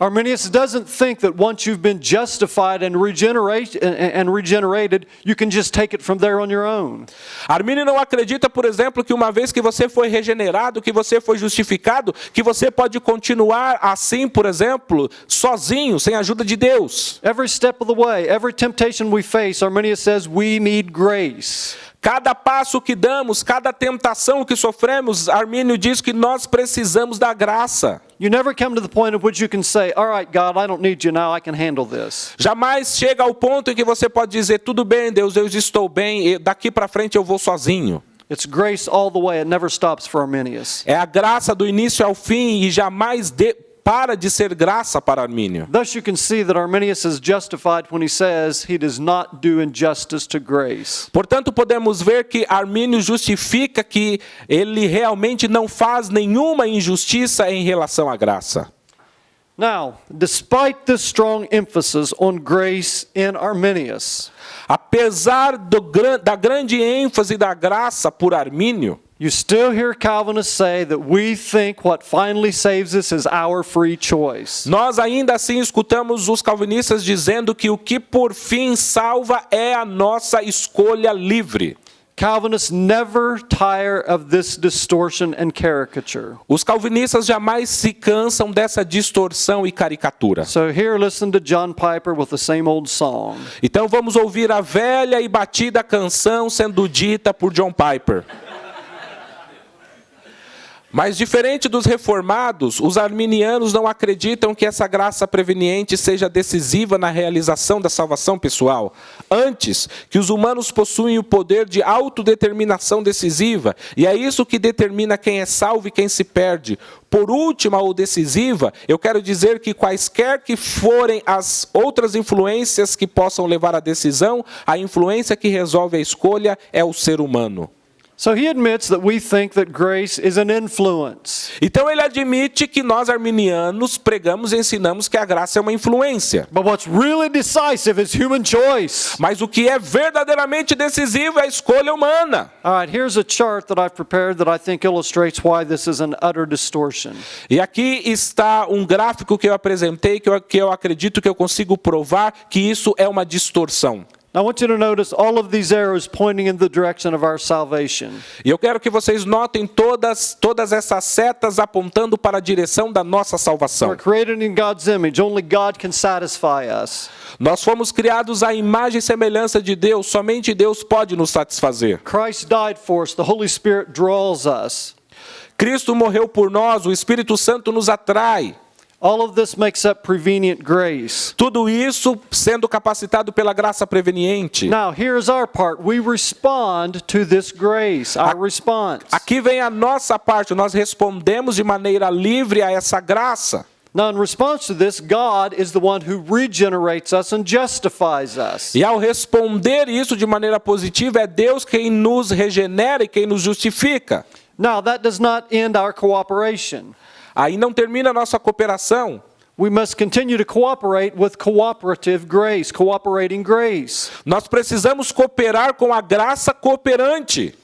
Arminius doesn't think that once you've been justified and regenerated, you can just take it from there on your own. Armínio não acredita, por exemplo, que uma vez que você foi regenerado, que você foi justificado, que você pode continuar assim, por exemplo, sozinho, sem a ajuda de Deus. Every step of the way, every temptation we face, Arminius says we need grace. Cada passo que damos, cada tentação que sofremos, Armínio diz que nós precisamos da graça. You never come to the point at which you can say, all right, God, I don't need you now, I can handle this. Jamais chega ao ponto em que você pode dizer, tudo bem, Deus, eu estou bem, daqui para frente eu vou sozinho. It's grace all the way, it never stops for Arminius. É a graça do início ao fim e jamais para de ser graça para Armínio. Thus you can see that Arminius is justified when he says he does not do injustice to grace. Portanto, podemos ver que Armínio justifica que ele realmente não faz nenhuma injustiça em relação à graça. Now, despite this strong emphasis on grace in Arminius, apesar da grande ênfase da graça por Armínio, you still hear Calvinists say that we think what finally saves us is our free choice. Nós ainda assim escutamos os calvinistas dizendo que o que por fim salva é a nossa escolha livre. Calvinists never tire of this distortion and caricature. Os calvinistas jamais se cansam dessa distorção e caricatura. So here listen to John Piper with the same old song. Então vamos ouvir a velha e batida canção sendo dita por John Piper. Mas diferente dos reformados, os arminianos não acreditam que essa graça preveniente seja decisiva na realização da salvação pessoal. Antes, que os humanos possuem o poder de autodeterminação decisiva, e é isso que determina quem é salvo e quem se perde. Por última ou decisiva, eu quero dizer que quaisquer que forem as outras influências que possam levar à decisão, a influência que resolve a escolha é o ser humano. So he admits that we think that grace is an influence. Então ele admite que nós arminianos pregamos e ensinamos que a graça é uma influência. But what's really decisive is human choice. Mas o que é verdadeiramente decisivo é a escolha humana. All right, here's a chart that I've prepared that I think illustrates why this is an utter distortion. E aqui está um gráfico que eu apresentei que eu acredito que eu consigo provar que isso é uma distorção. I want you to notice all of these arrows pointing in the direction of our salvation. E eu quero que vocês notem todas essas setas apontando para a direção da nossa salvação. We're created in God's image. Only God can satisfy us. Nós fomos criados à imagem e semelhança de Deus, somente Deus pode nos satisfazer. Christ died for us. The Holy Spirit draws us. Cristo morreu por nós, o Espírito Santo nos atrai. All of this makes up prevenient grace. Tudo isso sendo capacitado pela graça preveniente. Now, here's our part. We respond to this grace, our response. Aqui vem a nossa parte, nós respondemos de maneira livre a essa graça. Now, in response to this, God is the one who regenerates us and justifies us. E ao responder isso de maneira positiva, é Deus quem nos regenera e quem nos justifica. Now, that does not end our cooperation. Aí não termina a nossa cooperação. We must continue to cooperate with cooperative grace, cooperating grace. Nós precisamos cooperar com a graça cooperante.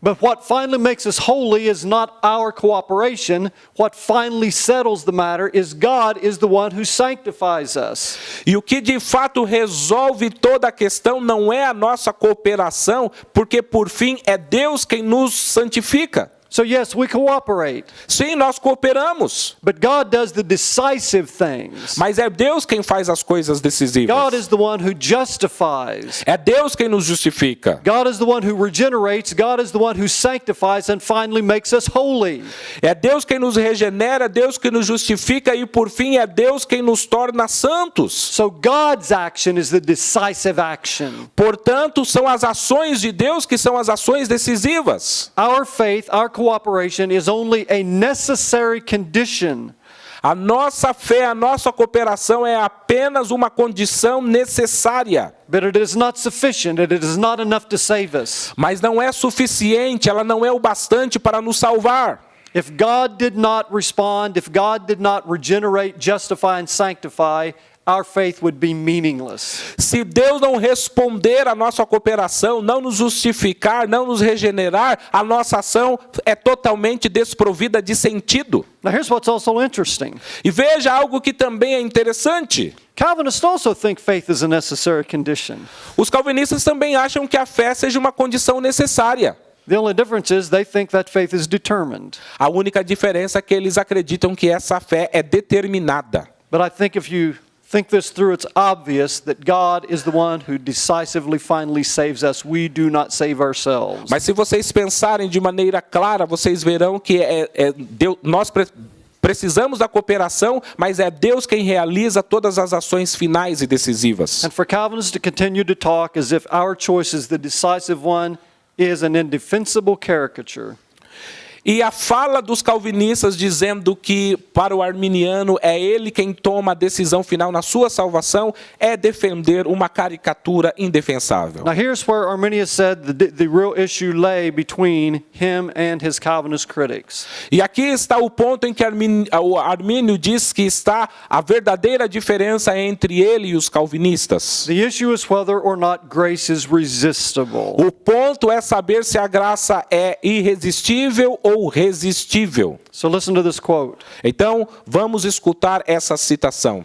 But what finally makes us holy is not our cooperation. What finally settles the matter is God is the one who sanctifies us. E o que de fato resolve toda a questão não é a nossa cooperação, porque por fim é Deus quem nos santifica. So yes, we cooperate, Sim, nós cooperamos, but God does the decisive things. mas é Deus quem faz as coisas decisivas. God is the one who justifies. É Deus quem nos justifica. God is the one who regenerates. God is the one who sanctifies and finally makes us holy. É Deus quem nos regenera, Deus quem nos justifica e, por fim, é Deus quem nos torna santos. So God's action is the decisive action. Portanto, são as ações de Deus que são as ações decisivas. Our faith, our cooperation is only a necessary condition. A nossa fé, a nossa cooperação é apenas uma condição necessária. But it is not sufficient. It is not enough to save us. Mas não é suficiente, ela não é o bastante para nos salvar. If God did not respond, if God did not regenerate, justify, and sanctify, our faith would be meaningless. Se Deus não responder à nossa cooperação, não nos justificar, não nos regenerar, a nossa ação é totalmente desprovida de sentido. Now here's what's also interesting. E veja algo que também é interessante. Calvinists also think faith is a necessary condition. Os calvinistas também acham que a fé seja uma condição necessária. The only difference is they think that faith is determined. A única diferença é que eles acreditam que essa fé é determinada. But I think if you think this through, it's obvious that God is the one who decisively finally saves us. We do not save ourselves. Mas se vocês pensarem de maneira clara, vocês verão que Deus, nós precisamos da cooperação, mas é Deus quem realiza todas as ações finais e decisivas. And for Calvinists to continue to talk as if our choice is the decisive one is an indefensible caricature. E a fala dos calvinistas dizendo que para o arminiano é ele quem toma a decisão final na sua salvação é defender uma caricatura indefensável. Now here's where Arminius said the real issue lay between him and his Calvinist critics. E aqui está o ponto em que o Armínio diz que está a verdadeira diferença entre ele e os calvinistas. The issue is whether or not grace is resistible. O ponto é saber se a graça é irresistível ou resistível. So listen to this quote. Então, vamos escutar essa citação.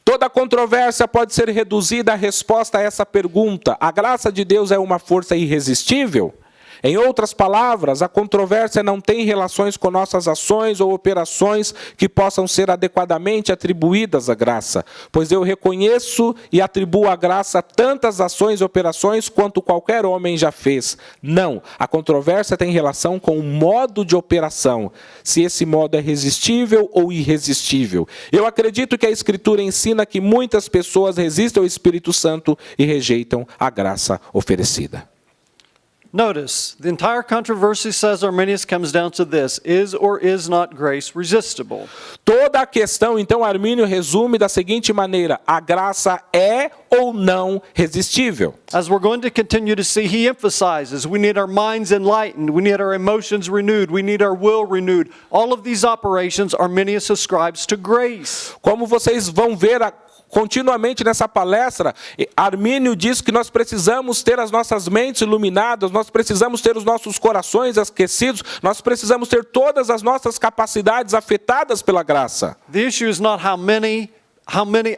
Toda controvérsia pode ser reduzida à resposta a essa pergunta: a graça de Deus é uma força irresistível? Em outras palavras, a controvérsia não tem relações com nossas ações ou operações que possam ser adequadamente atribuídas à graça, pois eu reconheço e atribuo à graça tantas ações e operações quanto qualquer homem já fez. Não, a controvérsia tem relação com o modo de operação, se esse modo é resistível ou irresistível. Eu acredito que a Escritura ensina que muitas pessoas resistem ao Espírito Santo e rejeitam a graça oferecida. Notice, the entire controversy, says Arminius, comes down to this: is or is not grace resistible? Toda a questão, então, Armínio resume da seguinte maneira: a graça é ou não resistível. As we're going to continue to see, he emphasizes we need our minds enlightened, we need our emotions renewed, we need our will renewed. All of these operations Arminius ascribes to grace. Como vocês vão ver continuamente nessa palestra, Armínio diz que nós precisamos ter as nossas mentes iluminadas, nós precisamos ter os nossos corações aquecidos, nós precisamos ter todas as nossas capacidades afetadas pela graça. The issue is not how many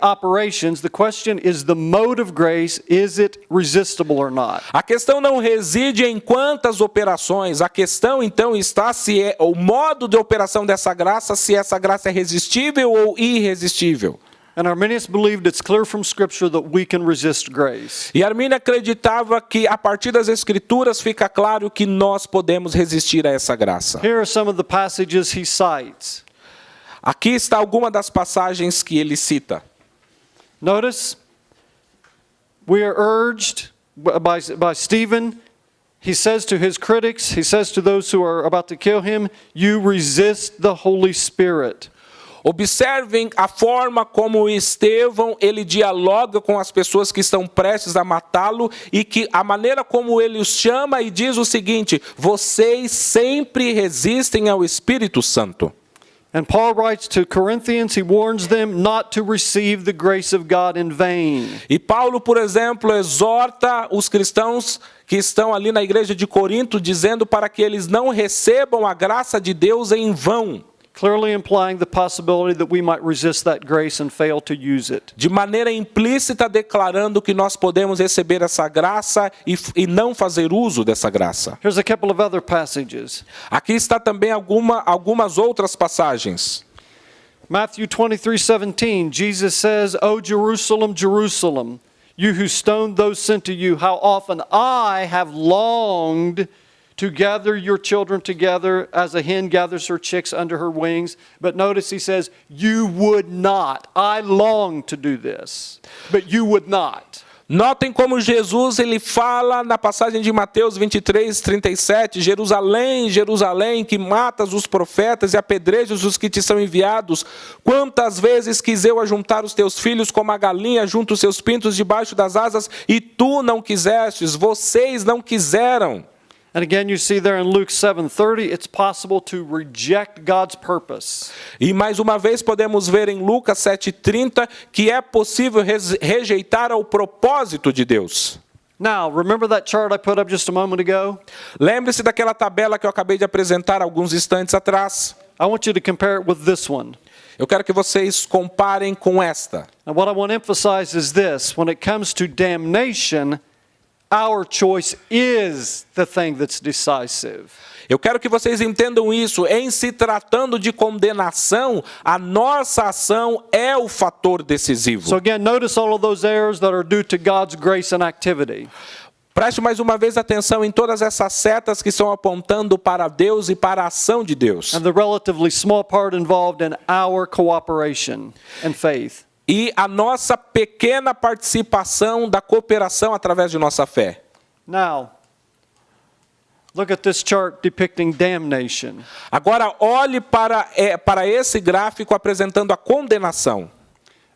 operations. The question is the mode of grace. Is it resistible or not? A questão não reside em quantas operações, a questão então está se é o modo de operação dessa graça, se essa graça é resistível ou irresistível. And Arminius believed it's clear from Scripture that we can resist grace. E Armínio acreditava que a partir das Escrituras fica claro que nós podemos resistir a essa graça. Here are some of the passages he cites. Aqui está alguma das passagens que ele cita. Notice, we are urged by Stephen. He says to his critics, he says to those who are about to kill him, you resist the Holy Spirit. Observem a forma como Estevão ele dialoga com as pessoas que estão prestes a matá-lo e que a maneira como ele os chama e diz o seguinte: vocês sempre resistem ao Espírito Santo. And Paul writes to Corinthians, he warns them not to receive the grace of God in vain. E Paulo, por exemplo, exorta os cristãos que estão ali na igreja de Corinto, dizendo para que eles não recebam a graça de Deus em vão. clearly implying the possibility that we might resist that grace and fail to use it. De maneira implícita declarando que nós podemos receber essa graça e não fazer uso dessa graça. Here's a couple of other passages. Aqui está também algumas outras passagens. Matthew 23:17, Jesus says, "O Jerusalem, Jerusalem, you who stoned those sent to you, how often I have longed to gather your children together as a hen gathers her chicks under her wings." But notice he says, "You would not." I long to do this, but you would not. Notem como Jesus ele fala na passagem de Mateus 23:37, Jerusalém, Jerusalém, que matas os profetas e apedrejas os que te são enviados. Quantas vezes quis eu ajuntar os teus filhos como a galinha junta os seus pintos debaixo das asas, e tu não quisestes, vocês não quiseram. And again, you see there in Luke 7:30, it's possible to reject God's purpose. E mais uma vez podemos ver em Lucas 7:30 que é possível rejeitar o propósito de Deus. Now, remember that chart I put up just a moment ago? Lembre-se daquela tabela que eu acabei de apresentar alguns instantes atrás. I want you to compare it with this one. Eu quero que vocês comparem com esta. And what I want to emphasize is this: when it comes to damnation, our choice is the thing that's decisive. Eu quero que vocês entendam isso. Em se tratando de condenação, a nossa ação é o fator decisivo. So again, notice all of those errors that are due to God's grace and activity. Preste mais uma vez atenção em todas essas setas que estão apontando para Deus e para a ação de Deus. And the relatively small part involved in our cooperation and faith. E a nossa pequena participação da cooperação através de nossa fé. Now, look at this chart depicting damnation. Agora olhe para esse gráfico apresentando a condenação.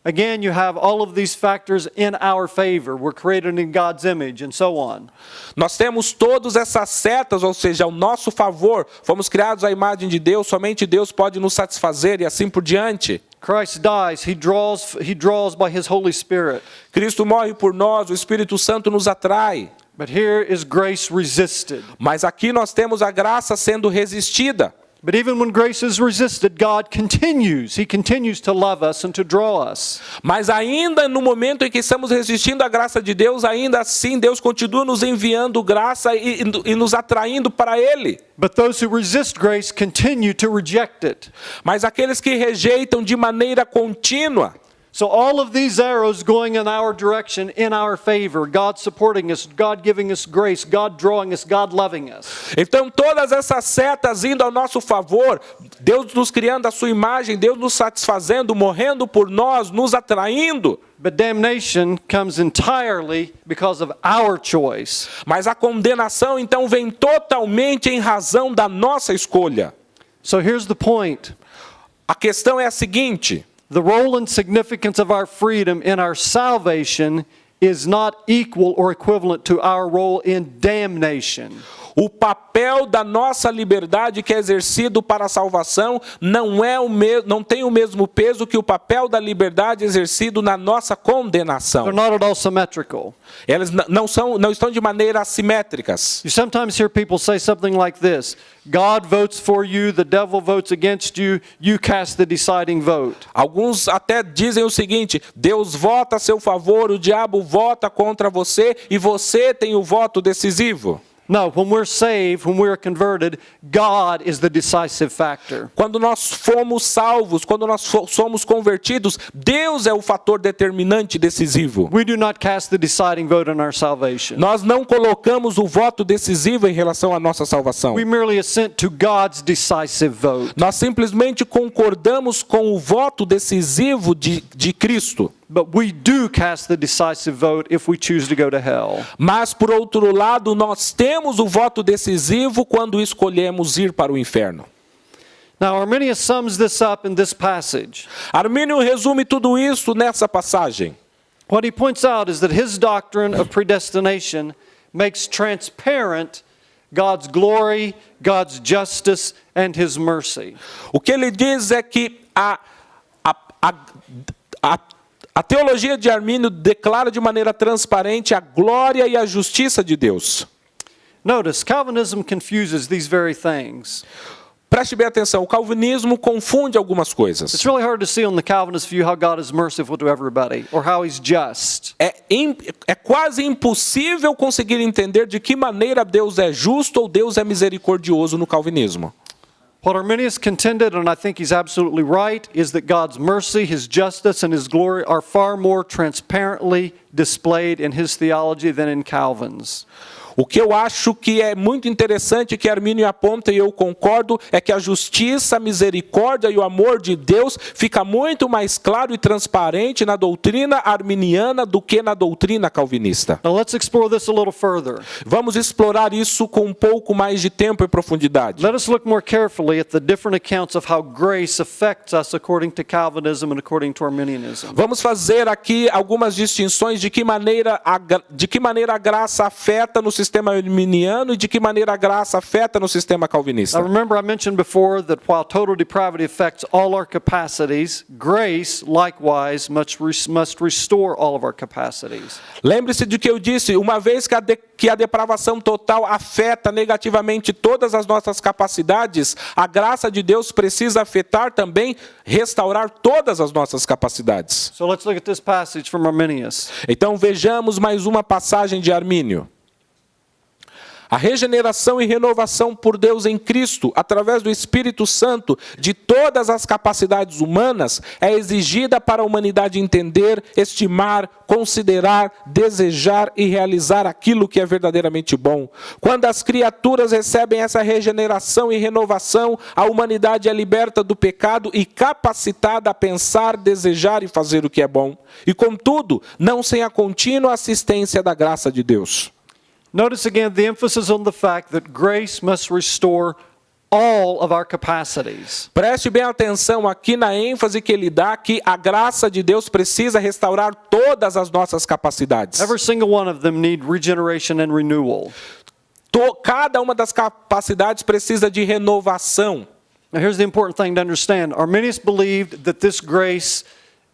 Again, you have all of these factors in our favor. We're created in God's image and so on. Nós temos todas essas setas, ou seja, ao nosso favor. Fomos criados à imagem de Deus, somente Deus pode nos satisfazer e assim por diante. Christ dies, he draws by his Holy Spirit. Cristo morre por nós, o Espírito Santo nos atrai. But here is grace resisted. Mas aqui nós temos a graça sendo resistida. But even when grace is resisted, God continues. He continues to love us and to draw us. Mas ainda no momento em que estamos resistindo à graça de Deus, ainda assim Deus continua nos enviando graça e nos atraindo para Ele. But those who resist grace continue to reject it. Mas aqueles que rejeitam de maneira contínua. So all of these arrows going in our direction, in our favor, God supporting us, God giving us grace, God drawing us, God loving us. Então todas essas setas indo ao nosso favor, Deus nos criando a sua imagem, Deus nos satisfazendo, morrendo por nós, nos atraindo. But damnation comes entirely because of our choice. Mas a condenação então vem totalmente em razão da nossa escolha. So here's the point. A questão é a seguinte: the role and significance of our freedom in our salvation is not equal or equivalent to our role in damnation. O papel da nossa liberdade que é exercido para a salvação não tem o mesmo peso que o papel da liberdade exercido na nossa condenação. They're not at all symmetrical. Elas não estão de maneira assimétricas. You sometimes hear people say something like this: God votes for you, the devil votes against you, you cast the deciding vote. Alguns até dizem o seguinte: Deus vota a seu favor, o diabo vota contra você e você tem o voto decisivo. No, when we're saved, when we're converted, God is the decisive factor. Quando nós fomos salvos, quando nós somos convertidos, Deus é o fator determinante decisivo. We do not cast the deciding vote on our salvation. Nós não colocamos o voto decisivo em relação à nossa salvação. We merely assent to God's decisive vote. Nós simplesmente concordamos com o voto decisivo de Cristo. But we do cast the decisive vote if we choose to go to hell. Mas, por outro lado, nós temos o voto decisivo quando escolhemos ir para o inferno. Now, Arminius sums this up in this passage. Armínio resume tudo isso nessa passagem. What he points out is that his doctrine of predestination makes transparent God's glory, God's justice, and his mercy. O que ele diz é que a teologia de Armínio declara de maneira transparente a glória e a justiça de Deus. Notice, Calvinism confuses these very things. Preste bem atenção, o calvinismo confunde algumas coisas. It's really hard to see on the Calvinist view how God is merciful to everybody or how he's just. É quase impossível conseguir entender de que maneira Deus é justo ou Deus é misericordioso no calvinismo. What Arminius contended, and I think he's absolutely right, is that God's mercy, his justice, and his glory are far more transparently displayed in his theology than in Calvin's. O que eu acho que é muito interessante que Armínio aponta, e eu concordo, é que a justiça, a misericórdia e o amor de Deus fica muito mais claro e transparente na doutrina arminiana do que na doutrina calvinista. Now let's explore this a little further. Vamos explorar isso com um pouco mais de tempo e profundidade. Let us look more carefully at the different accounts of how grace affects us according to Calvinism and according to Arminianism. Vamos fazer aqui algumas distinções de que maneira a graça afeta no sistema arminiano e de que maneira a graça afeta no sistema calvinista. Now remember I mentioned before that while total depravity affects all our capacities, grace likewise must restore all of our capacities. Lembre-se de que eu disse, uma vez que a depravação total afeta negativamente todas as nossas capacidades, a graça de Deus precisa afetar também, restaurar todas as nossas capacidades. So let's look at this passage from Arminius. Então vejamos mais uma passagem de Armínio. A regeneração e renovação por Deus em Cristo, através do Espírito Santo, de todas as capacidades humanas, é exigida para a humanidade entender, estimar, considerar, desejar e realizar aquilo que é verdadeiramente bom. Quando as criaturas recebem essa regeneração e renovação, a humanidade é liberta do pecado e capacitada a pensar, desejar e fazer o que é bom. E, contudo, não sem a contínua assistência da graça de Deus. Notice again the emphasis on the fact that grace must restore all of our capacities. Preste bem atenção aqui na ênfase que ele dá que a graça de Deus precisa restaurar todas as nossas capacidades. Every single one of them need regeneration and renewal. Cada uma das capacidades precisa de renovação. Now here's the important thing to understand. Arminius believed that this grace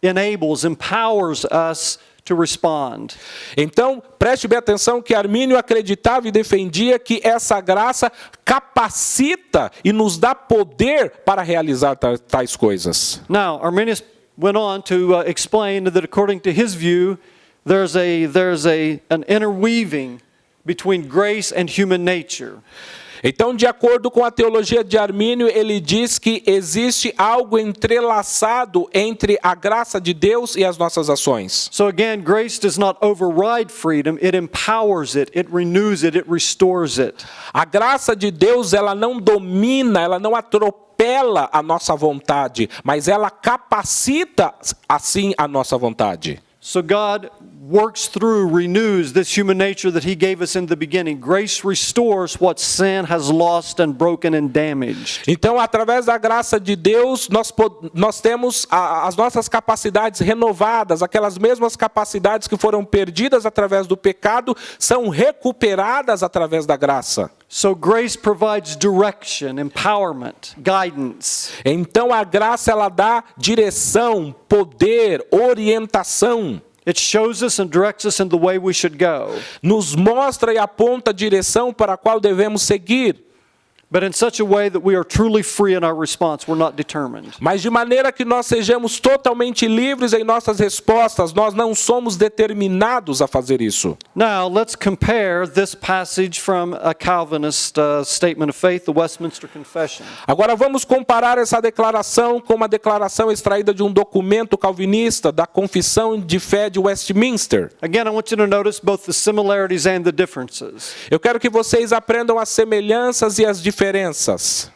empowers us to respond. Então, preste bem atenção que Armínio acreditava e defendia que essa graça capacita e nos dá poder para realizar tais coisas. Now, Arminius went on to explain that according to his view, there's an interweaving between grace and human nature. Então, de acordo com a teologia de Armínio, ele diz que existe algo entrelaçado entre a graça de Deus e as nossas ações. So again, grace does not override freedom, it empowers it, it renews it, it restores it. A graça de Deus, ela não domina, ela não atropela a nossa vontade, mas ela capacita assim a nossa vontade. So God works through, renews this human nature that he gave us in the beginning. Grace restores what sin has lost and broken and damaged. Então, através da graça de Deus, nós temos as nossas capacidades renovadas, aquelas mesmas capacidades que foram perdidas através do pecado, são recuperadas através da graça. So grace provides direction, empowerment, guidance. Então a graça ela dá direção, poder, orientação. It shows us and directs us in the way we should go. Nos mostra e aponta a direção para a qual devemos seguir. But in such a way that we are truly free in our response, we're not determined. Mas de maneira que nós sejamos totalmente livres em nossas respostas, nós não somos determinados a fazer isso. Now, let's compare this passage from a Calvinist statement of faith, the Westminster Confession. Agora vamos comparar essa declaração com uma declaração extraída de um documento calvinista da Confissão de Fé de Westminster. Again, I want you to notice both the similarities and the differences. Eu quero que vocês aprendam as semelhanças e as diferenças.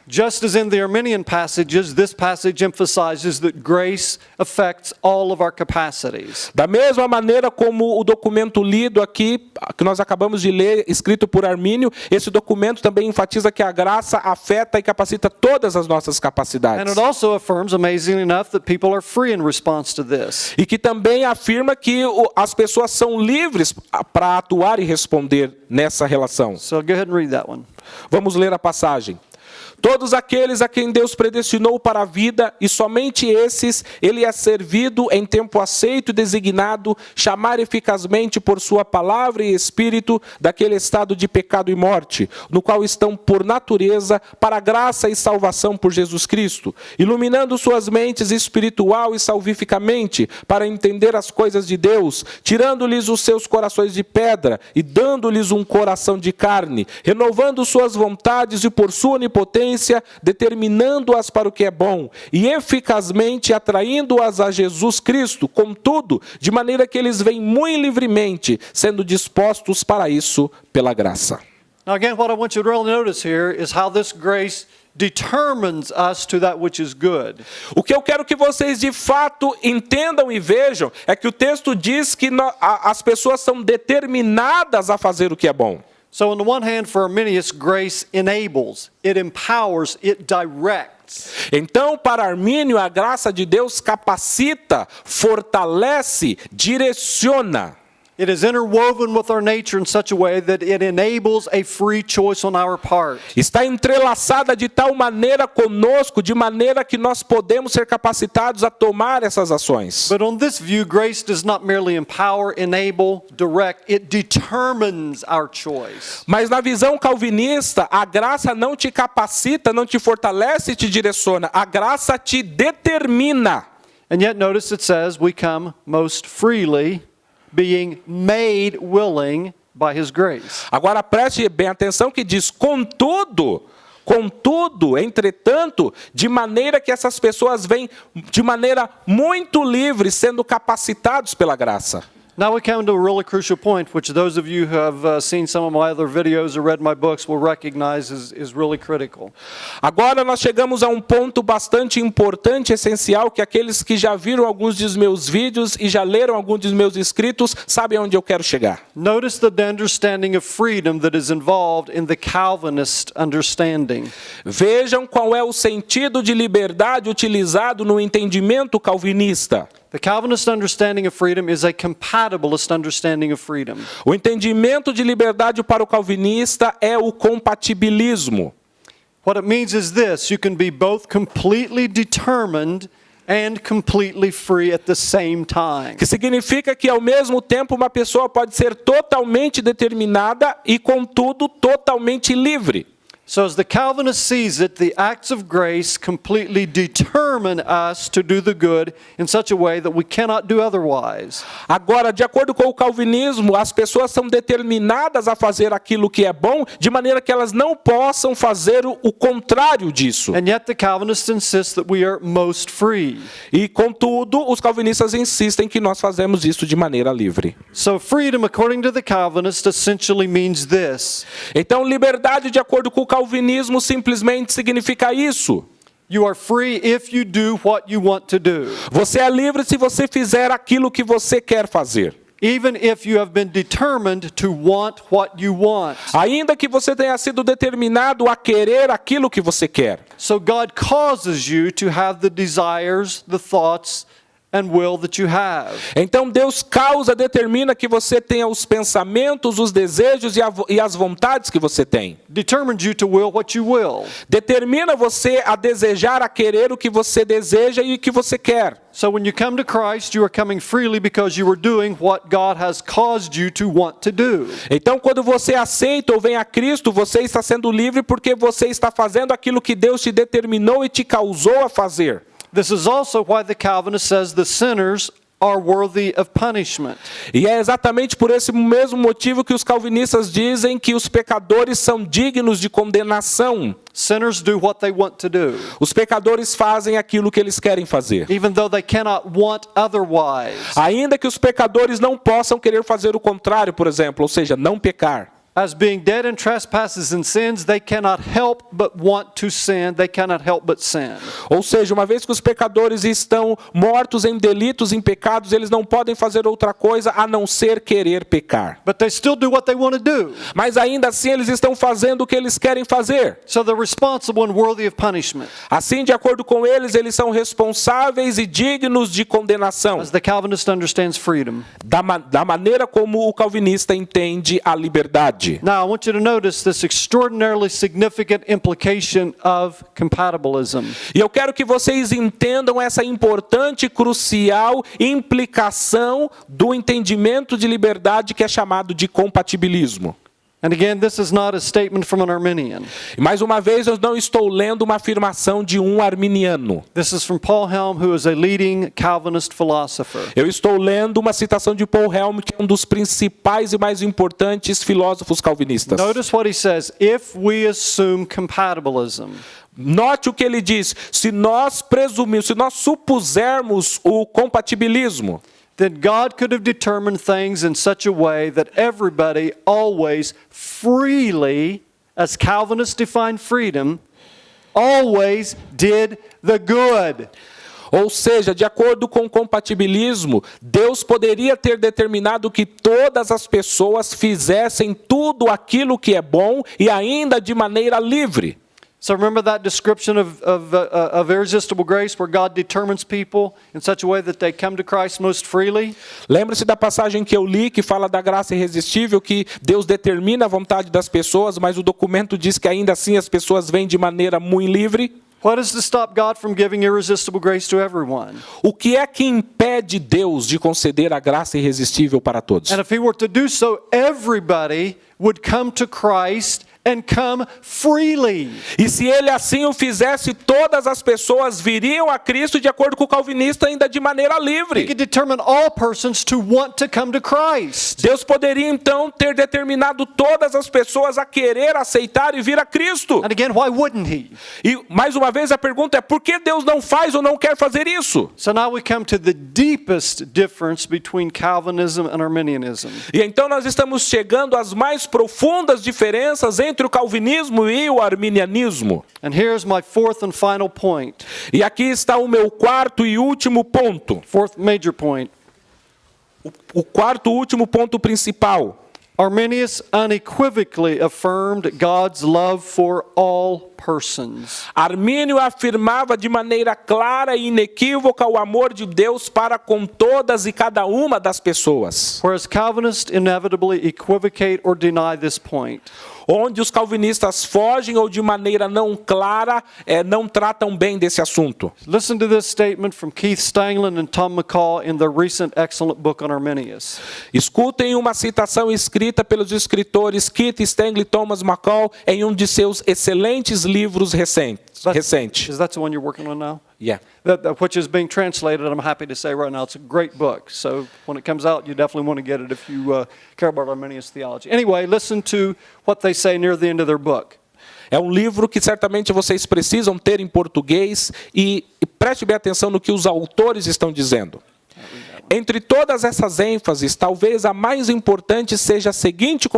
Just as in the Arminian passages, this passage emphasizes that grace affects all of our capacities. Da mesma maneira como o documento lido aqui, que nós acabamos de ler, escrito por Armínio, esse documento também enfatiza que a graça afeta e capacita todas as nossas And capacidades. it also affirms, amazingly enough, that people are free in response to this. E que também afirma que as pessoas são livres para atuar e responder nessa relação. So go ahead and read that one. Vamos ler a passagem. Todos aqueles a quem Deus predestinou para a vida, e somente esses ele é servido em tempo aceito e designado, chamar eficazmente por sua palavra e espírito daquele estado de pecado e morte, no qual estão por natureza para a graça e salvação por Jesus Cristo, iluminando suas mentes espiritual e salvificamente para entender as coisas de Deus, tirando-lhes os seus corações de pedra e dando-lhes um coração de carne, renovando suas vontades e por sua onipotência, determinando-as para o que é bom e eficazmente atraindo-as a Jesus Cristo, contudo, de maneira que eles vêm muito livremente, sendo dispostos para isso pela graça. Now again, what I want you to really notice here is how this grace determines us to that which is good. O que eu quero que vocês de fato entendam e vejam é que o texto diz que as pessoas são determinadas a fazer o que é bom. So on the one hand, for Arminius, grace enables, it empowers, it directs. Então, para Armínio, a graça de Deus capacita, fortalece, direciona. It is interwoven with our nature in such a way that it enables a free choice on our part. Está entrelaçada de tal maneira conosco, de maneira que nós podemos ser capacitados a tomar essas ações. But on this view, grace does not merely empower, enable, direct, it determines our choice. Mas na visão calvinista, a graça não te capacita, não te fortalece e te direciona. A graça te determina. And yet notice it says we come most freely, being made willing by His grace. Agora preste bem atenção que diz, contudo, entretanto, de maneira que essas pessoas vêm de maneira muito livre, sendo capacitados pela graça. Now we come to a really crucial point, which those of you who have seen some of my other videos or read my books will recognize is really critical. Agora nós chegamos a um ponto bastante importante, essencial, que aqueles que já viram alguns dos meus vídeos e já leram alguns dos meus escritos, sabem onde eu quero chegar. Notice the understanding of freedom that is involved in the Calvinist understanding. Vejam qual é o sentido de liberdade utilizado no entendimento calvinista. The Calvinist understanding of freedom is a compatibilist understanding of freedom. O entendimento de liberdade para o calvinista é o compatibilismo. What it means is this: you can be both completely determined and completely free at the same time. Que significa que ao mesmo tempo uma pessoa pode ser totalmente determinada e contudo totalmente livre. So as the Calvinist sees it, the acts of grace completely determine us to do the good in such a way that we cannot do otherwise. Agora, de acordo com o calvinismo, as pessoas são determinadas a fazer aquilo que é bom, de maneira que elas não possam fazer o contrário disso. And yet the Calvinists insist that we are most free. E contudo, os calvinistas insistem que nós fazemos isso de maneira livre. So freedom, according to the Calvinist, essentially means this: Então, liberdade, de acordo com o calvinismo, simplesmente significa isso. you are free if you do what you want to do, Você é livre se você fizer aquilo que você quer fazer. even if you have been determined to want what you want. Ainda que você tenha sido determinado a querer aquilo que você quer. So God causes you to have the desires, the thoughts, and will that you have. Então Deus determina que você tenha os pensamentos, os desejos e as vontades que você tem. Determines you to will what you will. Determina você a desejar, a querer o que você deseja e o que você quer. So when you come to Christ, you are coming freely because you are doing what God has caused you to want to do. Então quando você aceita ou vem a Cristo, você está sendo livre porque você está fazendo aquilo que Deus te determinou e te causou a fazer. This is also why the Calvinist says the sinners are worthy of punishment. E é exatamente por esse mesmo motivo que os calvinistas dizem que os pecadores são dignos de condenação. Sinners do what they want to do, Os pecadores fazem aquilo que eles querem fazer. even though they cannot want otherwise. Ainda que os pecadores não possam querer fazer o contrário, por exemplo, ou seja, não pecar. As being dead in trespasses and sins, they cannot help but want to sin. They cannot help but sin. Ou seja, uma vez que os pecadores estão mortos em delitos, em pecados, eles não podem fazer outra coisa a não ser querer pecar. But they still do what they want to do. Mas ainda assim eles estão fazendo o que eles querem fazer. So they're responsible and worthy of punishment. Assim, de acordo com eles são responsáveis e dignos de condenação. As the Calvinist understands freedom. Da maneira como o calvinista entende a liberdade. liberdade. Now, I want you to notice this extraordinarily significant implication of compatibilism. E eu quero que vocês entendam essa importante, crucial implicação do entendimento de liberdade que é chamado de compatibilismo. And again, this is not a statement from an Arminian. E mais uma vez, eu não estou lendo uma afirmação de um arminiano. This is from Paul Helm, who is a leading Calvinist philosopher. Eu estou lendo uma citação de Paul Helm, que é um dos principais e mais importantes filósofos calvinistas. Notice what he says, if we assume compatibilism. Note o que ele diz: se nós supusermos o compatibilismo, then God could have determined things in such a way that everybody always freely, as Calvinists define freedom, always did the good. ou seja, de acordo com o compatibilismo, Deus poderia ter determinado que todas as pessoas fizessem tudo aquilo que é bom e ainda de maneira livre. So remember that description of irresistible grace where God determines people in such a way that they come to Christ most freely? Lembra-se da passagem que eu li, que fala da graça irresistível, que Deus determina a vontade das pessoas, mas o documento diz que ainda assim as pessoas vêm de maneira muito livre? What is to stop God from giving irresistible grace to everyone? O que é que impede Deus de conceder a graça irresistível para todos? And if he were to do so, everybody would come to Christ and come freely. E se ele assim o fizesse, todas as pessoas viriam a Cristo, de acordo com o calvinista, ainda de maneira He livre. could determine all persons to want to come to Christ. Deus poderia então ter determinado todas as pessoas a querer aceitar e vir a Cristo. And again, why wouldn't he? E mais uma vez a pergunta é: por que Deus não faz ou não quer fazer isso? So now we come to the deepest difference between Calvinism and Arminianism. E então nós estamos chegando às mais profundas diferenças entre o calvinismo e o arminianismo. And here's my fourth and final point. E aqui está o meu quarto e último ponto. Fourth major point. O quarto e último ponto principal. Arminius unequivocally affirmed God's love for all persons. Armínio afirmava de maneira clara e inequívoca o amor de Deus para com todas e cada uma das pessoas. Whereas Calvinists inevitably equivocate or deny this point. Onde os calvinistas fogem ou de maneira não clara, não tratam bem desse assunto. Listen to this statement from Keith Stanglin and Tom McCall in their recent excellent book on Arminius. Escutem uma citação escrita pelos escritores Keith Stangley e Thomas McCall em um de seus excelentes livros recentes. Is that the one you're working on now? Yeah. Which is being translated, I'm happy to say right now, it's a great book. So when it comes out, you definitely want to get it if you care about Arminius theology. Anyway, listen to what they say near the end of their book. É um livro que certamente vocês precisam ter em português e preste bem atenção no que os autores estão dizendo. Entre todas essas ênfases, talvez a mais importante seja a seguinte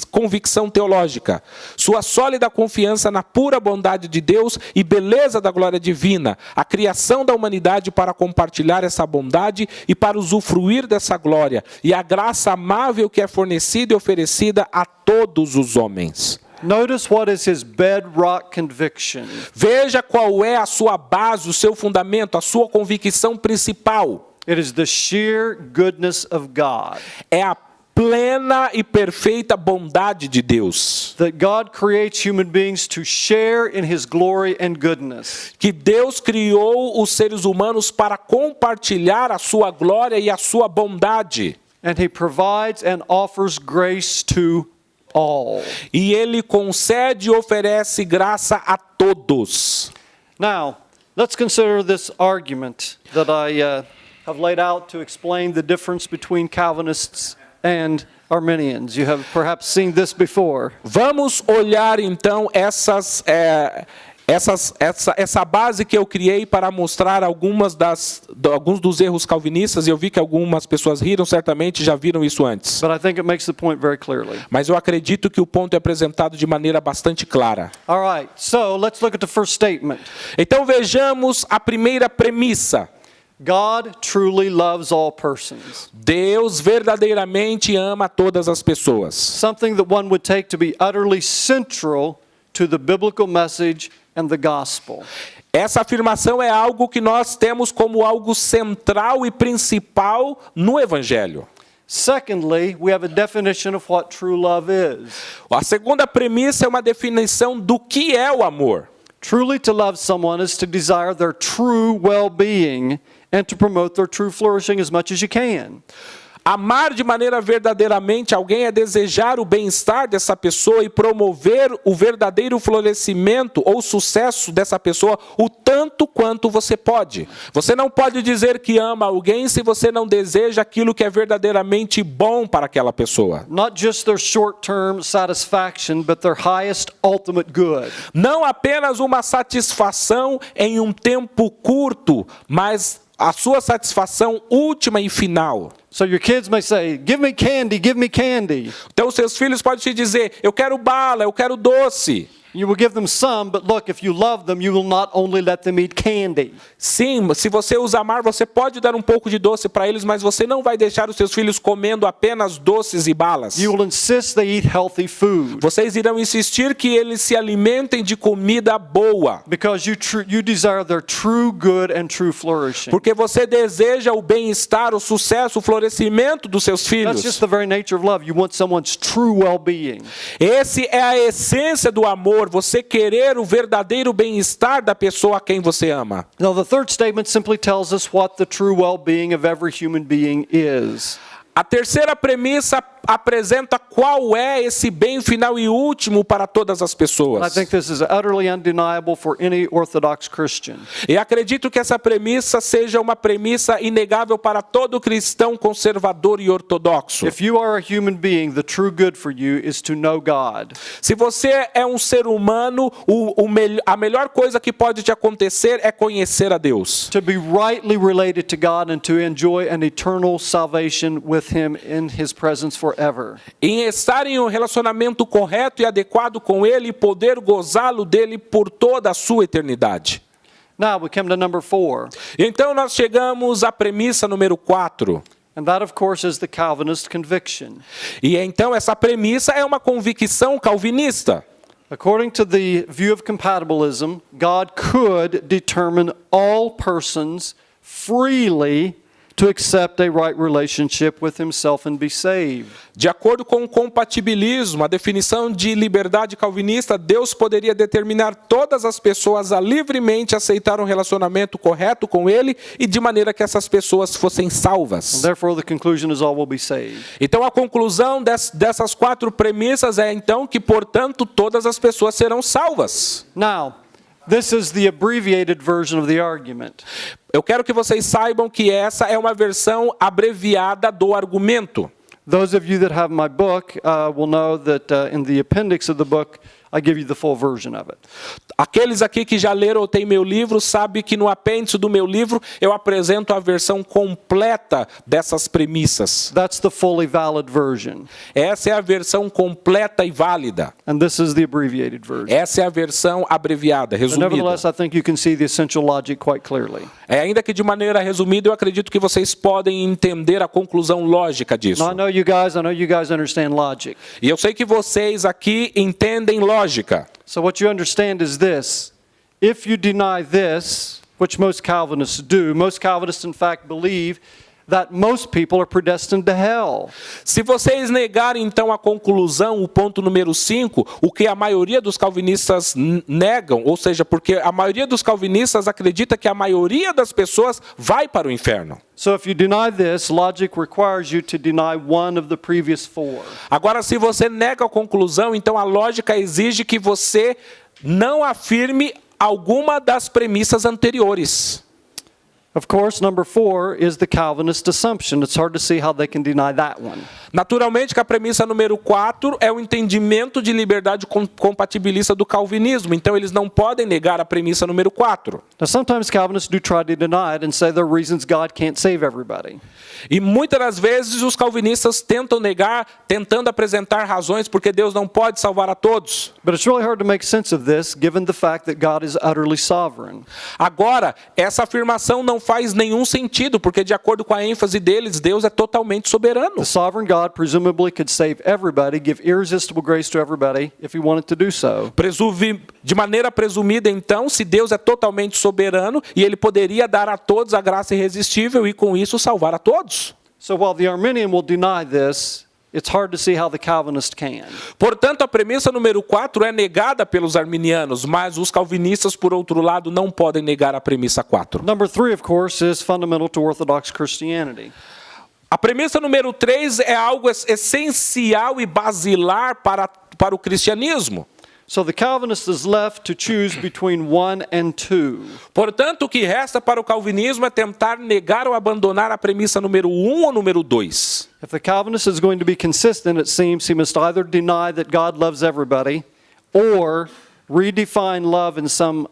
convicção teológica: sua sólida confiança na pura bondade de Deus e beleza da glória divina, a criação da humanidade para compartilhar essa bondade e para usufruir dessa glória, e a graça amável que é fornecida e oferecida a todos os homens. Notice what is his bedrock conviction. Veja qual é a sua base, o seu fundamento, a sua convicção principal. It is the sheer goodness of God. É a plena e perfeita bondade de Deus. That God creates human beings to share in his glory and goodness. Que Deus criou os seres humanos para compartilhar a sua glória e a sua bondade. And he provides and offers grace to all. E ele concede e oferece graça a todos. Now, let's consider this argument that I have laid out to explain the difference between Calvinists and Arminians. You have perhaps seen this before. Vamos olhar então essa base que eu criei para mostrar alguns dos erros calvinistas, e eu vi que algumas pessoas riram, certamente já viram isso antes. But I think it makes the point very clearly. Mas eu acredito que o ponto é apresentado de maneira bastante clara. All right, so let's look at the first statement. Então vejamos a primeira premissa. God truly loves all persons. Deus verdadeiramente ama todas as pessoas. Something that one would take to be utterly central to the biblical message and the gospel. Essa afirmação é algo que nós temos como algo central e principal no Evangelho. Secondly, we have a definition of what true love is. A segunda premissa é uma definição do que é o amor. Truly to love someone is to desire their true well-being and to promote their true flourishing as much as you can. Amar de maneira verdadeiramente alguém é desejar o bem-estar dessa pessoa e promover o verdadeiro florescimento ou sucesso dessa pessoa o tanto quanto você pode. Você não pode dizer que ama alguém se você não deseja aquilo que é verdadeiramente bom para aquela pessoa. Not just their short-term satisfaction, but their highest ultimate good. Não apenas uma satisfação em um tempo curto, mas a sua satisfação última e final. So your kids may say, give me candy, give me candy. Então seus filhos podem te dizer, eu quero bala, eu quero doce. You will give them some, but look, if you love them, you will not only let them eat candy. Sim, se você os amar, você pode dar um pouco de doce para eles, mas você não vai deixar os seus filhos comendo apenas doces e balas. You will insist they eat healthy food. Vocês irão insistir que eles se alimentem de comida boa. Because you desire their true good and true flourishing. Porque você deseja o bem-estar, o sucesso, o florescimento dos seus That's filhos. just the very nature of love. You want someone's true well-being. Esse é a essência do amor, você querer o verdadeiro bem-estar da pessoa a quem você ama. Now, the third statement simply tells us what the true well-being of every human being is. A terceira premissa apresenta qual é esse bem final e último para todas as And I pessoas. think this is utterly undeniable for any Orthodox Christian. E acredito que essa premissa seja uma premissa inegável para todo cristão conservador e ortodoxo. If you are a human being, the true good for you is to know God. Se você é um ser humano, a melhor coisa que pode te acontecer é conhecer a Deus. To be rightly related to God and to enjoy an eternal salvation with Him in His presence forever. Em estar em um relacionamento correto e adequado com Ele e poder gozá-lo dele por toda a sua eternidade. Now we come to number 4. Então nós chegamos à premissa número 4. And that, of course, is the Calvinist conviction. E então essa premissa é uma convicção calvinista. According to the view of compatibilism, God could determine all persons freely to accept a right relationship with Himself and be saved. De acordo com o compatibilismo, a definição de liberdade calvinista, Deus poderia determinar todas as pessoas a livremente aceitar um relacionamento correto com Ele e de maneira que essas pessoas fossem salvas. And therefore, the conclusion is all will be saved. Então a conclusão dessas 4 premissas é então que, portanto, todas as pessoas serão salvas. Now, this is the abbreviated version of the argument. Eu quero que vocês saibam que essa é uma versão abreviada do argumento. Those of you that have my book will know that in the appendix of the book, I give you the full version of it. Aqueles aqui que já leram ou têm meu livro, sabem que no apêndice do meu livro eu apresento a versão completa dessas premissas. That's the fully valid version. Essa é a versão completa e válida. And this is the abbreviated version. Essa é a versão abreviada, But resumida. nevertheless, I think you can see the essential logic quite clearly. Ainda que de maneira resumida, eu acredito que vocês podem entender a conclusão lógica disso. Now, I know you guys understand logic. E eu sei que vocês aqui entendem lógica. So what you understand is this. If you deny this, which most Calvinists do, most Calvinists in fact believe that most people are predestined to hell. Se vocês negarem então a conclusão, o ponto número 5, o que a maioria dos calvinistas negam, ou seja, porque a maioria dos calvinistas acredita que a maioria das pessoas vai para o inferno. So if you deny this, logic requires you to deny one of the previous 4. Agora, se você nega a conclusão, então a lógica exige que você não afirme alguma das premissas anteriores. Of course, number 4 is the Calvinist assumption. It's hard to see how they can deny that one. Naturalmente que a premissa número 4 é o entendimento de liberdade compatibilista do calvinismo. Então eles não podem negar a premissa número 4. Now, sometimes Calvinists do try to deny it and say there are reasons God can't save everybody. E muitas das vezes os calvinistas tentam negar, tentando apresentar razões porque Deus não pode salvar a todos. But it's really hard to make sense of this given the fact that God is utterly sovereign. Agora, essa afirmação não faz nenhum sentido, porque de acordo com a ênfase deles, Deus é totalmente soberano. The sovereign God presumably could save everybody, give irresistible grace to everybody if he wanted to do so. De maneira presumida, então, se Deus é totalmente soberano, e ele poderia dar a todos a graça irresistível e com isso salvar a todos. So while the Arminian will deny this, it's hard to see how the Calvinist can. Portanto, a premissa número 4 é negada pelos arminianos, mas os calvinistas, por outro lado, não podem negar a premissa 4. Number 3, of course, is fundamental to Orthodox Christianity. A premissa número 3 é algo essencial e basilar para o cristianismo. So the Calvinist is left to choose between 1 and 2. Portanto, o que resta para o calvinismo é tentar negar ou abandonar a premissa número 1 ou número 2. If the Calvinist is going to be consistent, it seems he must either deny that God loves everybody or redefine love in some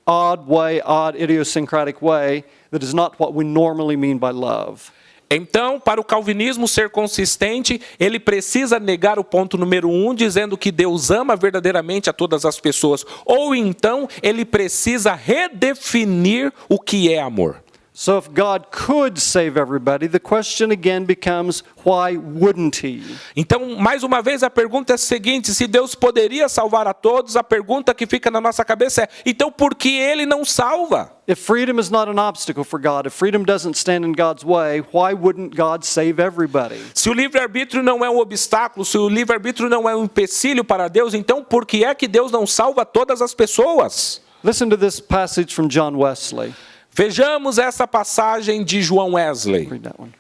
odd way, odd idiosyncratic way that is not what we normally mean by love. Então, para o calvinismo ser consistente, ele precisa negar o ponto número 1, dizendo que Deus ama verdadeiramente a todas as pessoas. Ou então, ele precisa redefinir o que é amor. So if God could save everybody, the question again becomes, why wouldn't he? Então, mais uma vez, a pergunta é a seguinte: se Deus poderia salvar a todos, a pergunta que fica na nossa cabeça é, então por que ele não salva? If freedom is not an obstacle for God, if freedom doesn't stand in God's way, why wouldn't God save everybody? Se o livre-arbítrio não é um obstáculo, se o livre-arbítrio não é um empecilho para Deus, então por que é que Deus não salva todas as pessoas? Listen to this passage from John Wesley. Vejamos essa passagem de João Wesley. Read that one.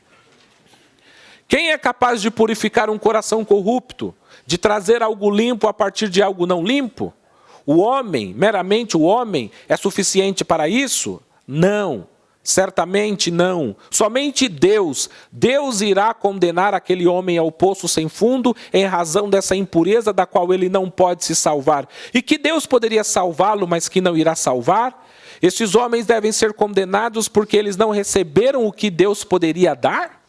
Quem é capaz de purificar um coração corrupto, de trazer algo limpo a partir de algo não limpo? O homem, meramente o homem, é suficiente para isso? Não, certamente não. Somente Deus. Deus irá condenar aquele homem ao poço sem fundo em razão dessa impureza da qual ele não pode se salvar. E que Deus poderia salvá-lo, mas que não irá salvar? Esses homens devem ser condenados porque eles não receberam o que Deus poderia dar?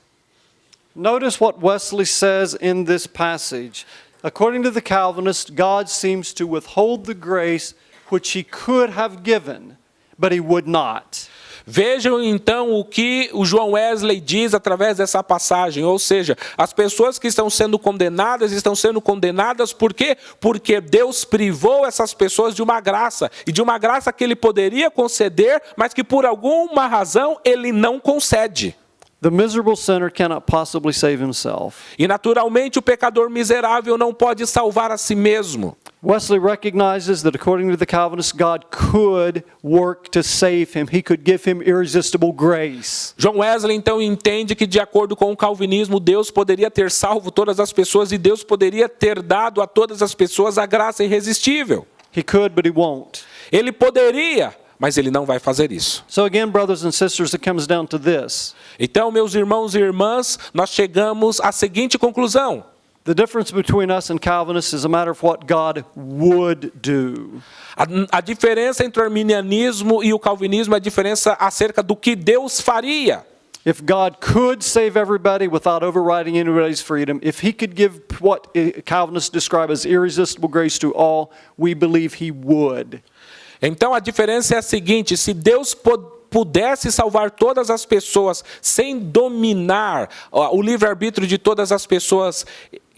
Notice what Wesley says in this passage. According to the Calvinist, God seems to withhold the grace which he could have given, but he would not. Vejam então o que o João Wesley diz através dessa passagem, ou seja, as pessoas que estão sendo condenadas por quê? Porque Deus privou essas pessoas de uma graça, e de uma graça que ele poderia conceder, mas que por alguma razão ele não concede. The miserable sinner cannot possibly save himself. E naturalmente o pecador miserável não pode salvar a si mesmo. Wesley recognizes that according to the Calvinists, God could work to save him. He could give him irresistible grace. João Wesley então entende que, de acordo com o calvinismo, Deus poderia ter salvo todas as pessoas e Deus poderia ter dado a todas as pessoas a graça irresistível. He could, but he won't. Ele poderia, mas ele não vai fazer isso. So again, brothers and sisters, it comes down to this. Então, meus irmãos e irmãs, nós chegamos à seguinte conclusão. The difference between us and Calvinists is a matter of what God would do. A diferença entre o arminianismo e o calvinismo é a diferença acerca do que Deus faria. If God could save everybody without overriding anybody's freedom, if he could give what Calvinists describe as irresistible grace to all, we believe he would. Então a diferença é a seguinte: se Deus pudesse salvar todas as pessoas sem dominar o livre-arbítrio de todas as pessoas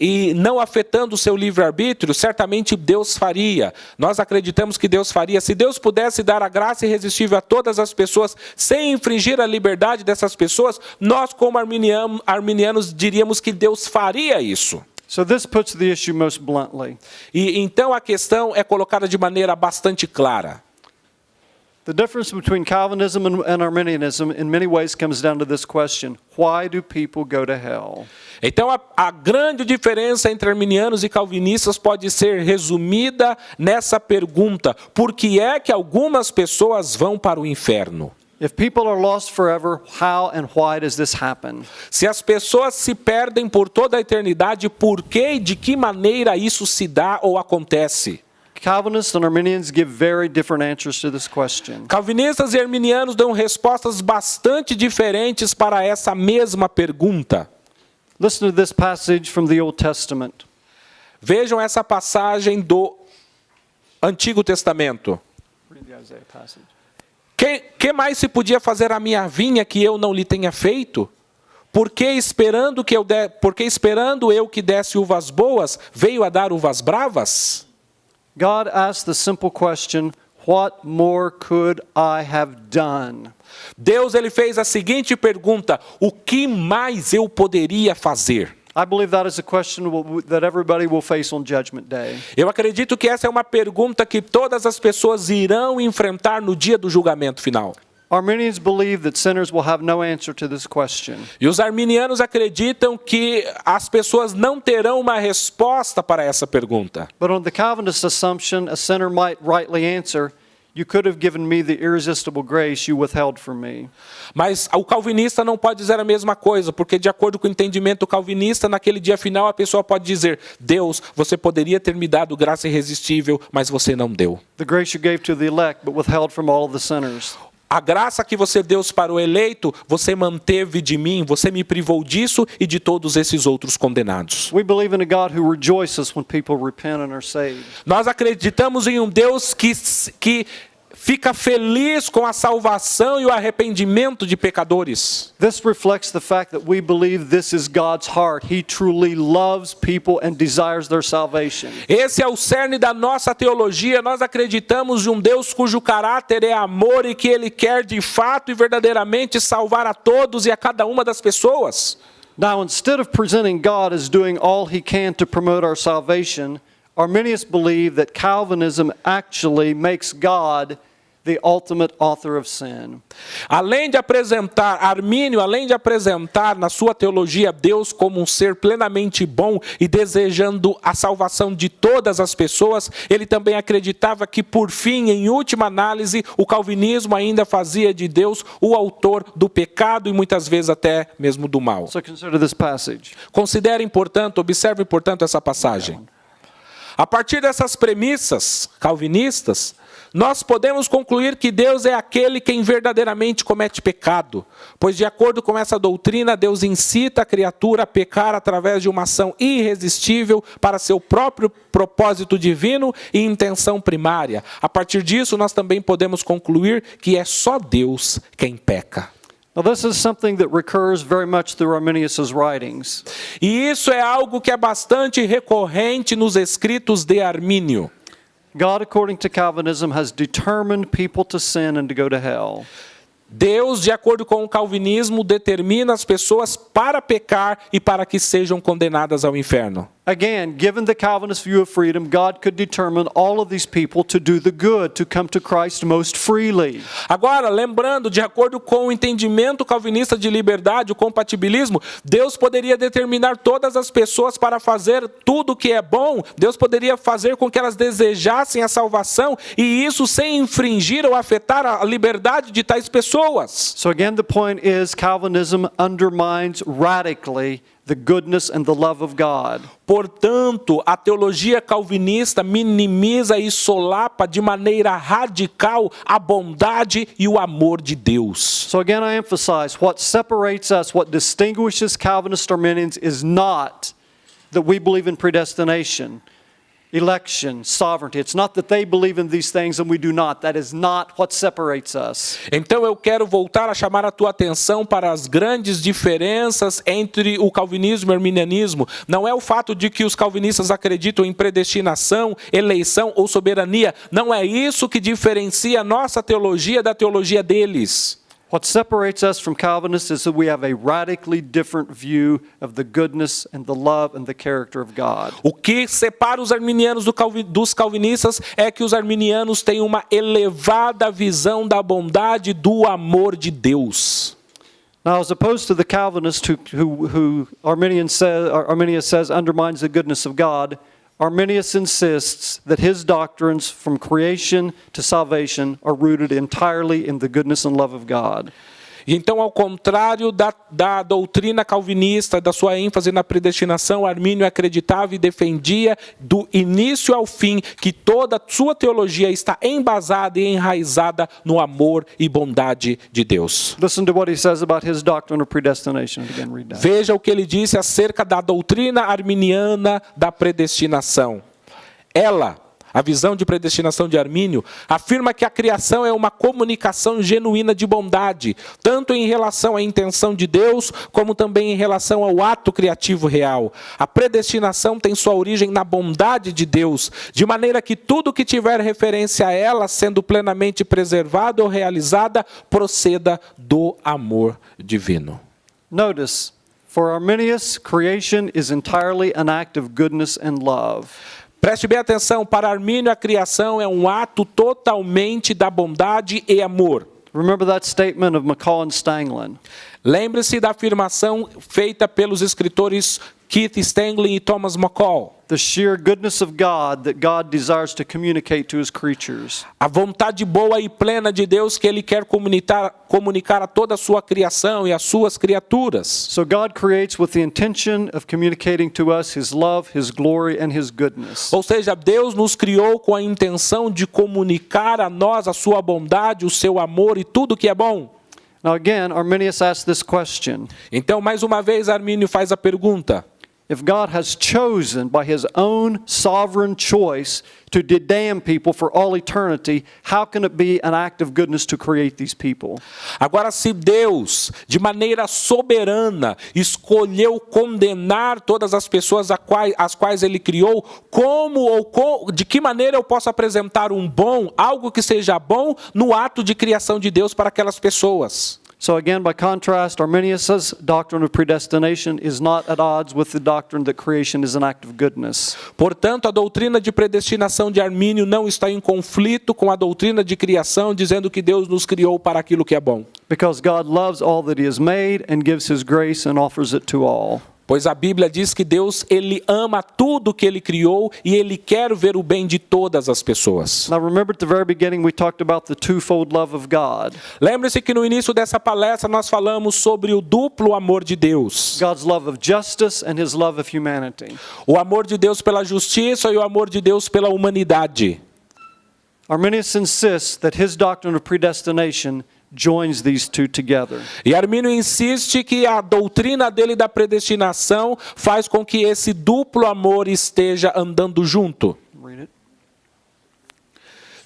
e não afetando o seu livre-arbítrio, certamente Deus faria. Nós acreditamos que Deus faria. Se Deus pudesse dar a graça irresistível a todas as pessoas sem infringir a liberdade dessas pessoas, nós, como arminianos, diríamos que Deus faria isso. So this puts the issue most bluntly. E então a questão é colocada de maneira bastante clara. The difference between Calvinism and Arminianism in many ways comes down to this question: why do people go to hell? Então a grande diferença entre arminianos e calvinistas pode ser resumida nessa pergunta: por que é que algumas pessoas vão para o inferno? If people are lost forever, how and why does this happen? Se as pessoas se perdem por toda a eternidade, por que e de que maneira isso se dá ou acontece? Calvinists and Arminians give very different answers to this question. Calvinistas e arminianos dão respostas bastante diferentes para essa mesma pergunta. Listen to this passage from the Old Testament. Vejam essa passagem do Antigo Testamento. Read the Isaiah passage. Que mais se podia fazer à minha vinha que eu não lhe tenha feito? Porque esperando eu que desse uvas boas, veio a dar uvas bravas? God asked the simple question, what more could I have done? Deus ele fez a seguinte pergunta: o que mais eu poderia fazer? I believe that is a question that everybody will face on Judgment Day. Eu acredito que essa é uma pergunta que todas as pessoas irão enfrentar no dia do julgamento final. Arminians believe that sinners will have no answer to this question. E os arminianos acreditam que as pessoas não terão uma resposta para essa pergunta. But on the Calvinist assumption, a sinner might rightly answer, "You could have given me the irresistible grace you withheld from me." Mas o calvinista não pode dizer a mesma coisa, porque de acordo com o entendimento calvinista, naquele dia final a pessoa pode dizer: Deus, você poderia ter me dado graça irresistível, mas você não deu. The grace you gave to the elect, but withheld from all of the sinners. A graça que você deu para o eleito, você manteve de mim, você me privou disso e de todos esses outros condenados. We believe in a God who rejoices when people repent and are saved. Nós acreditamos em um Deus que fica feliz com a salvação e o arrependimento de pecadores. This reflects the fact that we believe this is God's heart. He truly loves people and desires their salvation. Esse é o cerne da nossa teologia. Nós acreditamos em um Deus cujo caráter é amor e que Ele quer de fato e verdadeiramente salvar a todos e a cada uma das pessoas. Now, instead of presenting God as doing all He can to promote our salvation, Arminians believe that Calvinism actually makes God the ultimate author of sin. Além de apresentar na sua teologia Deus como um ser plenamente bom e desejando a salvação de todas as pessoas, ele também acreditava que, por fim, em última análise, o calvinismo ainda fazia de Deus o autor do pecado e muitas vezes até mesmo do mal. So consider this passage. Observem, portanto, essa passagem. A partir dessas premissas calvinistas, nós podemos concluir que Deus é aquele quem verdadeiramente comete pecado, pois de acordo com essa doutrina, Deus incita a criatura a pecar através de uma ação irresistível para seu próprio propósito divino e intenção primária. A partir disso, nós também podemos concluir que é só Deus quem peca. Now, this is something that recurs very much through Arminius' writings. E isso é algo que é bastante recorrente nos escritos de Armínio. God, according to Calvinism, has determined people to sin and to go to hell. Deus, de acordo com o calvinismo, determina as pessoas para pecar e para que sejam condenadas ao inferno. Again, given the Calvinist view of freedom, God could determine all of these people to do the good, to come to Christ most freely. Agora, lembrando, de acordo com o entendimento calvinista de liberdade, o compatibilismo, Deus poderia determinar todas as pessoas para fazer tudo o que é bom. Deus poderia fazer com que elas desejassem a salvação e isso sem infringir ou afetar a liberdade de tais pessoas. So again, the point is Calvinism undermines radically the goodness and the love of God. Portanto, a teologia calvinista minimiza e solapa de maneira radical a bondade e o amor de Deus. So again, I emphasize, what separates us, what distinguishes Calvinist Arminians is not that we believe in predestination, election, sovereignty. It's not that they believe in these things and we do not. That is not what separates us. Então eu quero voltar a chamar a tua atenção para as grandes diferenças entre o calvinismo e o arminianismo. Não é o fato de que os calvinistas acreditam em predestinação, eleição ou soberania. Não é isso que diferencia a nossa teologia da teologia deles. What separates us from Calvinists is that we have a radically different view of the goodness and the love and the character of God. O que separa os arminianos dos calvinistas é que os arminianos têm uma elevada visão da bondade e do amor de Deus. Now, as opposed to the Calvinist who Arminius says undermines the goodness of God, Arminius insists that his doctrines from creation to salvation are rooted entirely in the goodness and love of God. E então, ao contrário da doutrina calvinista, da sua ênfase na predestinação, Armínio acreditava e defendia do início ao fim que toda a sua teologia está embasada e enraizada no amor e bondade de Deus. Listen to what he says about his doctrine of predestination. Again, read that. Veja o que ele disse acerca da doutrina arminiana da predestinação. Ela, a visão de predestinação de Armínio, afirma que a criação é uma comunicação genuína de bondade, tanto em relação à intenção de Deus, como também em relação ao ato criativo real. A predestinação tem sua origem na bondade de Deus, de maneira que tudo que tiver referência a ela, sendo plenamente preservada ou realizada, proceda do amor divino. Notice, for Arminius, creation is entirely an act of goodness and love. Preste bem atenção, para Armínio a criação é um ato totalmente da bondade e amor. Remember that statement of McCall and Stanglin. Lembre-se da afirmação feita pelos escritores Keith Stanglin e Thomas McCall. The sheer goodness of God that God desires to communicate to his creatures. A vontade boa e plena de Deus que Ele quer comunicar a toda a sua criação e às suas criaturas. So God creates with the intention of communicating to us his love, his glory, and his goodness. Ou seja, Deus nos criou com a intenção de comunicar a nós a sua bondade, o seu amor e tudo que é bom. Now again, Arminius asks this question. Então, mais uma vez, Armínio faz a pergunta. If God has chosen by his own sovereign choice to damn people for all eternity, how can it be an act of goodness to create these people? Agora, se Deus, de maneira soberana, escolheu condenar todas as pessoas as quais Ele criou, de que maneira eu posso apresentar algo que seja bom no ato de criação de Deus para aquelas pessoas? So again, by contrast, Arminius' doctrine of predestination is not at odds with the doctrine that creation is an act of goodness. Portanto, a doutrina de predestinação de Armínio não está em conflito com a doutrina de criação, dizendo que Deus nos criou para aquilo que é bom. Because God loves all that he has made and gives his grace and offers it to all. Pois a Bíblia diz que Deus, Ele ama tudo que Ele criou e Ele quer ver o bem de todas as pessoas. Now remember at the very beginning we talked about the twofold love of God. Lembre-se que no início dessa palestra nós falamos sobre o duplo amor de Deus. God's love of justice and his love of humanity. O amor de Deus pela justiça e o amor de Deus pela humanidade. Arminius insists that his doctrine of predestination joins these two together. E Armínio insiste que a doutrina dele da predestinação faz com que esse duplo amor esteja andando junto. Read it.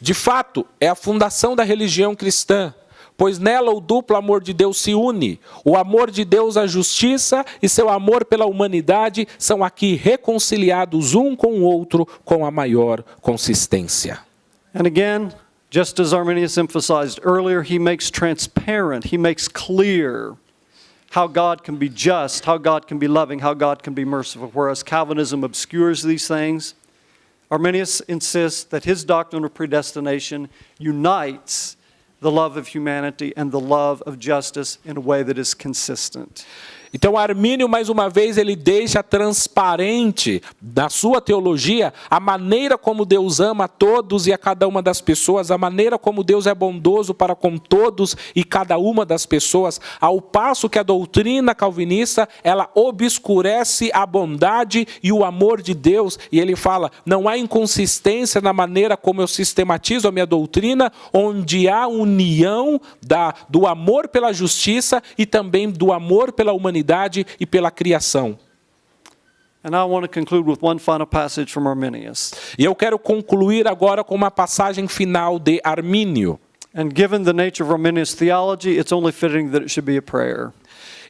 De fato, é a fundação da religião cristã, pois nela o duplo amor de Deus se une. O amor de Deus à justiça e seu amor pela humanidade são aqui reconciliados um com o outro com a maior consistência. And again, just as Arminius emphasized earlier, he makes transparent, he makes clear how God can be just, how God can be loving, how God can be merciful. Whereas Calvinism obscures these things, Arminius insists that his doctrine of predestination unites the love of humanity and the love of justice in a way that is consistent. Então Armínio, mais uma vez, ele deixa transparente na sua teologia a maneira como Deus ama a todos e a cada uma das pessoas, a maneira como Deus é bondoso para com todos e cada uma das pessoas, ao passo que a doutrina calvinista, ela obscurece a bondade e o amor de Deus, e ele fala, não há inconsistência na maneira como eu sistematizo a minha doutrina, onde há união do amor pela justiça e também do amor pela humanidade e pela criação. And now I want to conclude with one final passage from Arminius. E eu quero concluir agora com uma passagem final de Armínio. And given the nature of Arminius' theology, it's only fitting that it should be a prayer.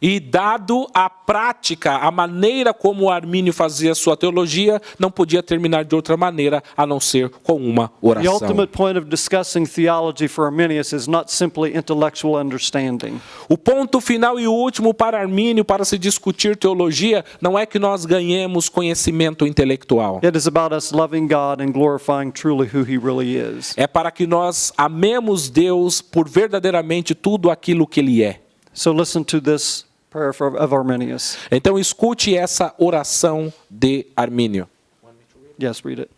E dado a prática, a maneira como Armínio fazia sua teologia, não podia terminar de outra maneira a não ser com uma The oração. ultimate point of discussing theology for Arminius is not simply intellectual understanding. O ponto final e último para Armínio, para se discutir teologia, não é que nós ganhemos conhecimento intelectual. It is about us loving God and glorifying truly who he really is. É para que nós amemos Deus por verdadeiramente tudo aquilo que Ele é. So listen to this prayer of Arminius. Então escute essa oração de Armínio. Yes, read it.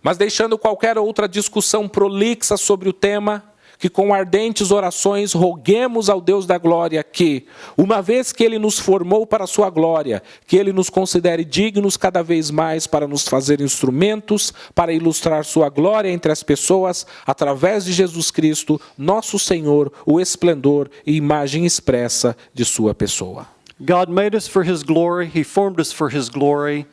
Mas deixando qualquer outra discussão prolixa sobre o tema, que com ardentes orações roguemos ao Deus da glória que, uma vez que Ele nos formou para a sua glória, que Ele nos considere dignos cada vez mais para nos fazer instrumentos, para ilustrar sua glória entre as pessoas, através de Jesus Cristo, nosso Senhor, o esplendor e imagem expressa de sua pessoa. God made us for his glory. He formed us for his glory.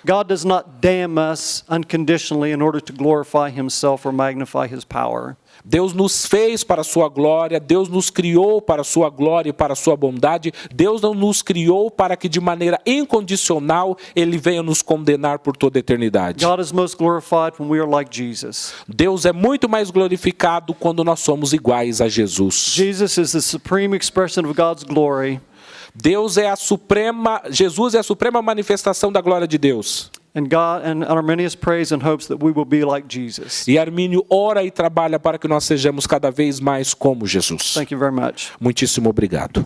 God does not damn us unconditionally in order to glorify himself or magnify his power. Deus nos fez para a sua glória, Deus nos criou para a sua glória e para a sua bondade. Deus não nos criou para que de maneira incondicional Ele venha nos condenar por toda a eternidade. God is most glorified when we are like Jesus. Deus é muito mais glorificado quando nós somos iguais a Jesus. Jesus is the supreme expression of God's glory. Jesus é a suprema manifestação da glória de Deus. And Arminius prays and hopes that we will be like Jesus. E Armínio ora e trabalha para que nós sejamos cada vez mais como Jesus. Thank you very much. Muitíssimo obrigado.